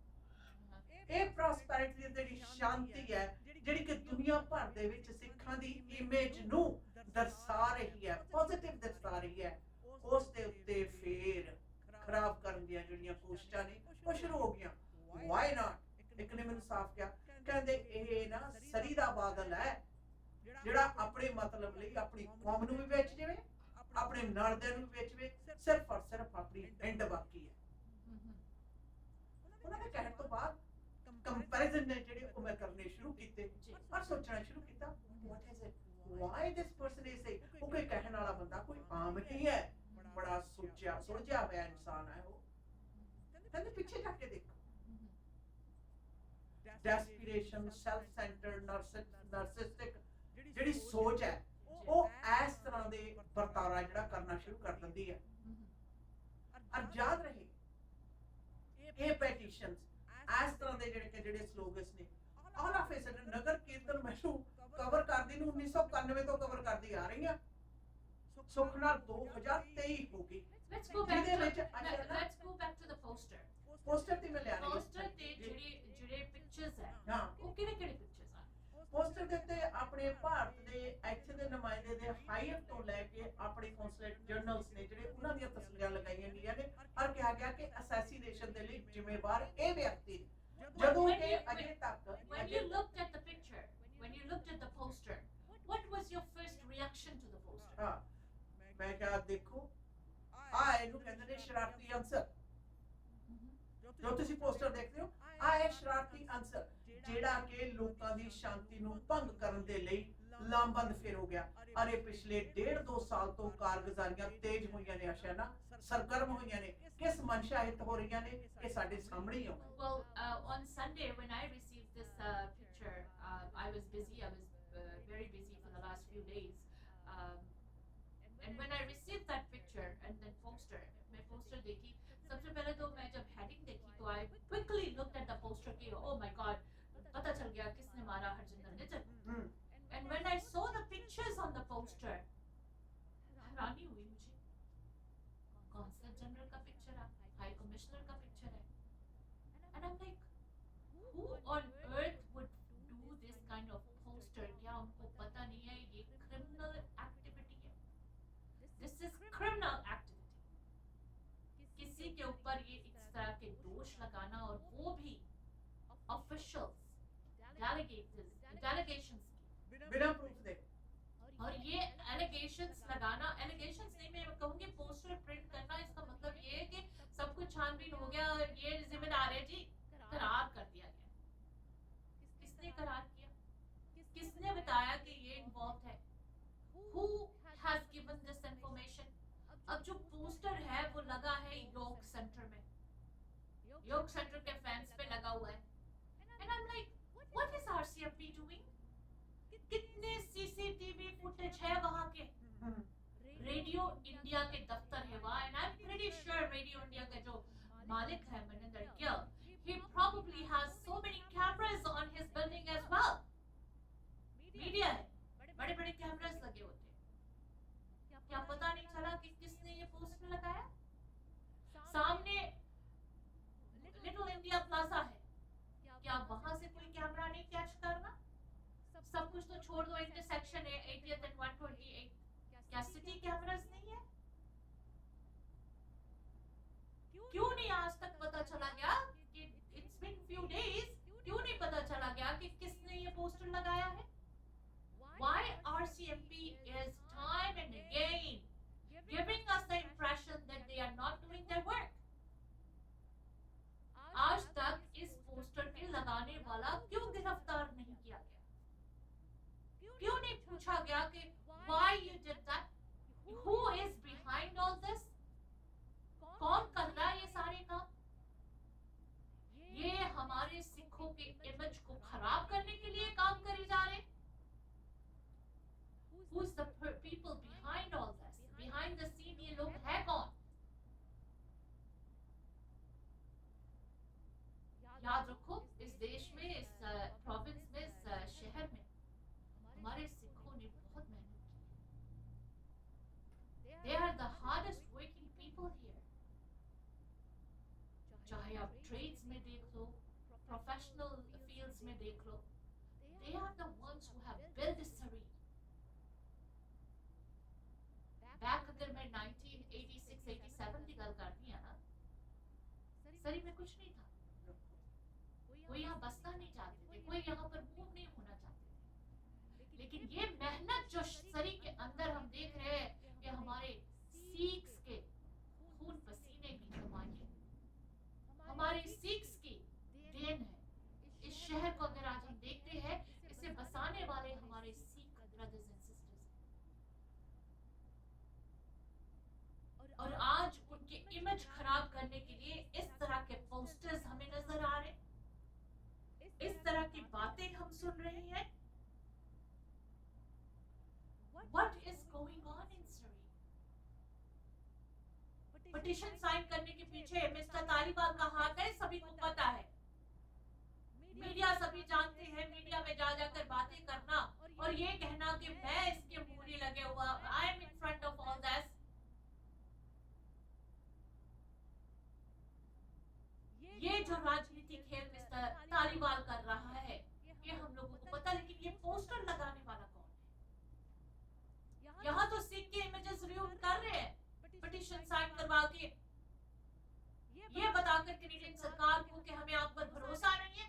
ਇਹ ਪ੍ਰੋਸਪੈਰਿਟੀ ਦੀ ਸ਼ਾਂਤੀ ਹੈ ਜਿਹੜੀ ਕਿ ਦੁਨੀਆ ਭਰ ਦੇ ਵਿੱਚ ਸਿੱਖਾਂ ਦੀ ਇਮੇਜ ਨੂੰ ਦਰਸਾ ਰਹੀ ਹੈ, ਪੋਜ਼ਿਟਿਵ ਦਰਸਾ ਰਹੀ ਹੈ। ਉਸ ਦੇ ਉੱਤੇ ਫੇਰ ਖਰਾਬ ਕਰਨ ਦੀਆਂ ਜਿਹੜੀਆਂ ਕੋਸ਼ਿਸ਼ਾਂ ਨੇ ਉਹ ਸ਼ੁਰੂ ਹੋ ਗਈਆਂ। Why not? ਇੱਕ ਨੇ ਮੈਨੂੰ ਸਾਫ਼ ਕਿਹਾ, ਕਹਿੰਦੇ ਇਹ ਨਾ ਸਰੀ ਦਾ ਬਾਦਲ ਹੈ ਜਿਹੜਾ ਆਪਣੇ ਮਤਲਬ ਲਈ ਆਪਣੀ ਕੌਮ ਨੂੰ ਵੀ ਵੇਚ ਜਾਵੇ, ਆਪਣੇ ਨਲਦਿਆਂ ਨੂੰ ਵੀ ਵੇਚਵੇ, ਸਿਰਫ ਔਰ ਸਿਰਫ ਆਪਣੀ ਐਂਡ ਬਾਕੀ ਹੈ। ਉਹਨਾਂ ਦੇ ਕਹਿਣ ਤੋਂ ਬਾਅਦ ਕੰਪੈਰੀਜ਼ਨ ਨੇ ਜਿਹੜੇ ਉਹ ਮੈਂ ਕਰਨੇ ਸ਼ੁਰੂ ਕੀਤੇ ਔਰ ਸੋਚਣਾ ਸ਼ੁਰੂ ਕੀਤਾ, what is it, why this person is say. ਉਹ ਕੋਈ ਕਹਿਣ ਵਾਲਾ ਬੰਦਾ ਕੋਈ ਆਮ ਨਹੀਂ ਹੈ, ਬੜਾ ਸੋਚਿਆ ਸੁਲਝਿਆ ਹੋਇਆ ਇਨਸਾਨ ਹੈ ਉਹ। ਕਹਿੰਦੇ ਪਿੱਛੇ ਜਾ ਕੇ ਦੇਖੋ, ਡੈਸਪੀਰੇਸ਼ਨ, ਸੈਲਫ ਸੈਂਟਰਡ, ਨਾਰਸਿਸਟਿਕ ਜਿਹੜੀ ਸੋਚ ਹੈ ਉਹ ਇਸ ਤਰ੍ਹਾਂ ਦੇ ਵਰਤਾਰਾ ਜਿਹੜਾ ਕਰਨਾ ਸ਼ੁਰੂ ਕਰ ਦਿੰਦੀ ਹੈ। ਔਰ ਯਾਦ ਰਹੇ ਇਹ ਪੈਟੀਸ਼ਨਸ ਇਸ ਤਰ੍ਹਾਂ ਦੇ ਜਿਹੜੇ ਸਲੋਗਨਸ ਨੇ ਆਲ ਆਫ ਅ ਸਡਨ ਨਗਰ ਕੀਰਤਨ ਮੈਨੂੰ ਕਵਰ ਕਰਦੀ ਨੂੰ 1991 ਤੋਂ ਕਵਰ ਕਰਦੀ ਆ ਰਹੀ ਆ, ਸੁੱਖ ਨਾਲ 2023 ਹੋ ਗਈ। Let's go back to the poster. Poster ते मैं लिया नहीं पोस्टर ते ਜਿਹੜੇ ਜਿਹੜੇ ਪਿਕਚਰਸ ਹੈ हाँ ਉਹ ਕਿਹੜੇ ਕਿਹੜੇ ਪਿਕਚਰਸ ਆ पोस्टर ਦੇ ਉੱਤੇ ਆਪਣੇ ਭਾਰਤ ਦੇ ਇੱਥੇ ਦੇ ਨੁਮਾਇੰਦੇ ਦੇ ਹਾਇਰ ਤੋਂ ਲੈ ਕੇ ਆਪਣੇ ਕੌਂਸੂਲੇਟ ਜਨਰਲਸ ਨੇ ਜਿਹੜੇ ਉਹਨਾਂ ਦੀਆਂ ਤਸਵੀਰਾਂ ਲਗਾਈਆਂ ਗਈਆਂ ਨੇ ਔਰ ਕਿਹਾ ਗਿਆ ਕਿ ਅਸੈਸੀਨੇਸ਼ਨ ਦੇ ਲਈ ਜ਼ਿੰਮੇਵਾਰ ਇਹ ਵਿਅਕਤੀ ਨੇ। ਜਦੋਂ When ਕਿ you- ਅਜੇ ਤੱਕ when you looked at the picture when you looked at the poster what was your first reaction to the poster ਹਾਂ ਮੈਂ ਕਿਹਾ ਦੇਖੋ ਆ ਇਹਨੂੰ ਕਹਿੰਦੇ ਨੇ ਸ਼ਰਾਰਤੀ ਅੰਸਰ ਜੋ ਤੁਸੀਂ ਪੋਸਟਰ ਦੇਖਦੇ ਹੋ ਆ ਇਹ ਸ਼ਰਾਰਤੀ ਅੰਸਰ ਜਿਹੜਾ ਕਿ ਲੋਕਾਂ ਦੀ ਸ਼ਾਂਤੀ ਨੂੰ ਭੰਗ ਕਰਨ ਦੇ ਲਈ ਲਾਮਬੰਦ ਫਿਰ ਹੋ ਗਿਆ ਅਰੇ ਪਿਛਲੇ 1.5-2 ਸਾਲ ਤੋਂ ਕਾਰਗੁਜ਼ਾਰੀਆਂ ਤੇਜ਼ ਹੋਈਆਂ ਨੇ ਆਸ਼ਾਨਾ ਸਰਗਰਮ ਹੋਈਆਂ ਨੇ ਕਿਸ ਮਨਸ਼ਾ ਹਿੱਤ ਹੋ ਰਹੀਆਂ ਨੇ ਇਹ ਸਾਡੇ ਸਾਹਮਣੇ ਹੀ ਆਉਂਦਾ well on Sunday when I received this picture I was busy I was very busy for the last few days and when I received that picture and then poster मैं poster देखी सबसे पहले तो मैं जब heading देखी तो I quickly looked at the poster कि oh my god पता चल गया किसने मारा Harjinder Nijjar and when I saw the pictures on the poster हैरानी हुई मुझे कौंसलर जनरल का पिक्चर है हाई कमिश्नर का पिक्चर है and I'm like who on earth would do this kind of poster क्या उनको पता नहीं है ये criminal activity है this is criminal activity किसी के ऊपर ये इस तरह के दोष लगाना और वो भी officials delegations बिना प्रूफ दे और ये allegations लगाना allegations नहीं मैं कहूँगी पोस्टर प्रिंट करना इसका मतलब ये है कि सब कुछ छानबीन हो गया और ये जिम्मेदार है जी करार कर दिया गया किसने करार किया किसने बताया कि ये इन्वॉल्व है who has given this information अब जो पोस्टर है वो लगा है योग सेंटर में योग सेंटर के फैंस पे लगा हुआ है and I'm like what is RCMP doing कितने सीसीटीवी फुटेज है वहां के रेडियो इंडिया के दफ्तर है वहां and I am pretty sure radio India का जो मालिक है Maninder Gill he probably has so many cameras on his building as well media है बड़े बड़े कैमरास लगे होते हैं क्या पता नहीं चला कि किसने ये पोस्टर लगाया सामने लिटिल इंडिया प्लाजा है क्या वहां से कोई कैमरा नहीं कैच करना सब कुछ तो छोड़ दो इंटरसेक्शन है 80th and 128 क्या सिटी कैमरास नहीं है क्यों नहीं आज तक पता चला गया कि इट्स बीन फ्यू डेज क्यों नहीं पता चला गया कि किसने ये पोस्टर लगाया है why RCMP is time and again giving us the impression that they are not doing their work आज तक इस पोस्टर के लगाने वाला क्यों गिरफ्तार नहीं किया गया क्यों नहीं पूछा गया कि why you did that who is behind all this कौन कर रहा है ये सारे काम ये हमारे सिखों के इमेज को खराब करने के लिए काम करे जा रहे who's the people behind all this behind the scene ये लोग है कौन याद रखो इस देश में इस प्रोविंस में इस शहर में हमारे सिखों ने बहुत मेहनत की they are the hardest working people here चाहे आप ट्रेड्स में देख लो प्रोफेशनल फील्ड्स में देख लो they are the ones who have built Surrey back अगर मैं 1986-87 की गल करती है ना सरी में कुछ नहीं था कोई यहाँ बसना नहीं चाहते थे कोई यहाँ पर मूव नहीं होना चाहते थे लेकिन ये मेहनत जो सरी के अंदर हम देख रहे हैं ये हमारे सिख्स के खून पसीने की कमाई है हमारे सिख्स की देन है इस शहर को अगर आज हम देखते हैं इसे बसाने वाले हमारे सिख ब्रदर्स एंड सिस्टर्स और आज उनकी इमेज खराब करने के लिए इस तरह के पोस्टर्स हमें नजर आ रहे हैं इस तरह की बातें हम सुन रहे हैं What is going on in Surrey? Petition sign करने के पीछे मिस्टर तालिबान का हाथ है सभी को पता है मीडिया सभी जानते हैं मीडिया में जा जाकर बातें करना और ये कहना कि मैं इसके मूरी लगे हुआ I am in front of all this राजनीति खेल मिस्टर तालीवाल कर रहा है ये हम लोगों को पता, लेकिन ये पोस्टर लगाने वाला कौन है? यहाँ तो सिख के इमेजेस रिमूव कर रहे हैं पिटीशन साइन करवा के, ये बताकर कैनेडियन सरकार को कि हमें आप पर भरोसा नहीं है,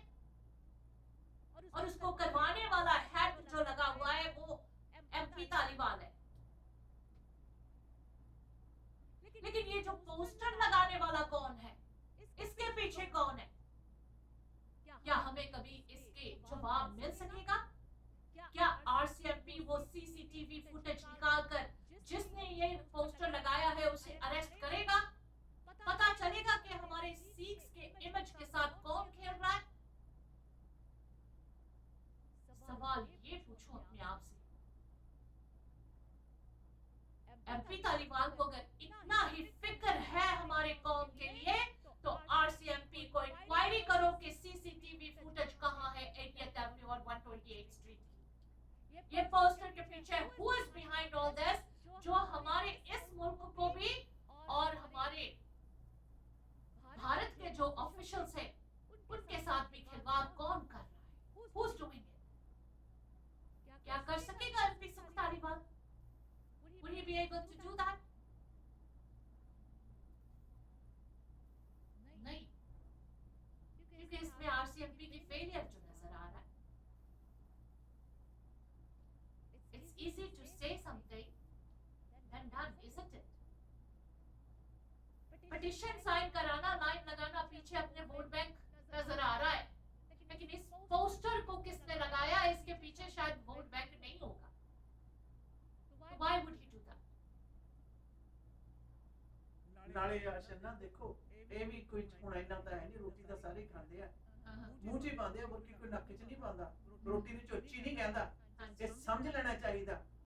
और उसको करवाने वाला हेड जो लगा हुआ है वो एमपी तालीवाल है। लेकिन ये जो पोस्टर लगाने वाला कौन है, इसके पीछे कौन है? क्या हमें कभी इसके जवाब मिल सकेगा? क्या आरसीएमपी वो सीसीटीवी फुटेज निकालकर जिसने ये पोस्टर लगाया है उसे अरेस्ट करेगा? पता चलेगा कि हमारे सिख्स के इमेज के साथ कौन खेल रहा है? सवाल ये पूछो अपने आप से। एमपी तालीवाल को अगर इतना ही फिक्र है हमारे कौम के लिए तो आरसीएमपी को इंक्वायरी करो कि सीसीटीवी फुटेज कहां है 80th एवेन्यू और 128th स्ट्रीट की। ये पोस्टर के पीछे who is behind all this, जो हमारे इस मुल्क को भी और हमारे भारत के जो ऑफिशियल्स हैं उनके साथ भी खिलवाड़ कौन कर रहा है? Who is doing it? क्या कर सकेगा एमपी सुख Taliwal? Would he be able to do that? नहीं, क्योंकि इसमें आरसीएमपी की फेलियर जो नजर आ रहा है। It's easy to say something than done, isn't it? Petition sign कराना, लाइन लगाना, पीछे अपने वोट बैंक नजर आ रहा है, लेकिन इस पोस्टर को किसने लगाया इसके पीछे शायद वोट बैंक नहीं होगा। Why would he do that? ਨਾਲੇ ਆਸ਼ਨਾ ਦੇਖੋ ਇਹ ਵੀ ਕੋਈ ਹੁਣ ਇੰਨਾ ਤਾਂ ਹੈ ਨਹੀਂ, ਰੋਟੀ ਤਾਂ ਸਾਰੇ ਹੀ ਖਾਂਦੇ ਆ, ਮੂੰਹ 'ਚ ਹੀ ਪਾਉਂਦੇ ਆ, ਬਲਕਿ ਕੋਈ ਨੱਕ 'ਚ ਨਹੀਂ ਪਾਉਂਦਾ, ਰੋਟੀ ਨੂੰ ਚੋਚੀ ਨਹੀਂ ਕਹਿੰਦਾ। ਇਹ ਸਮਝ ਲੈਣਾ ਚਾਹੀਦਾ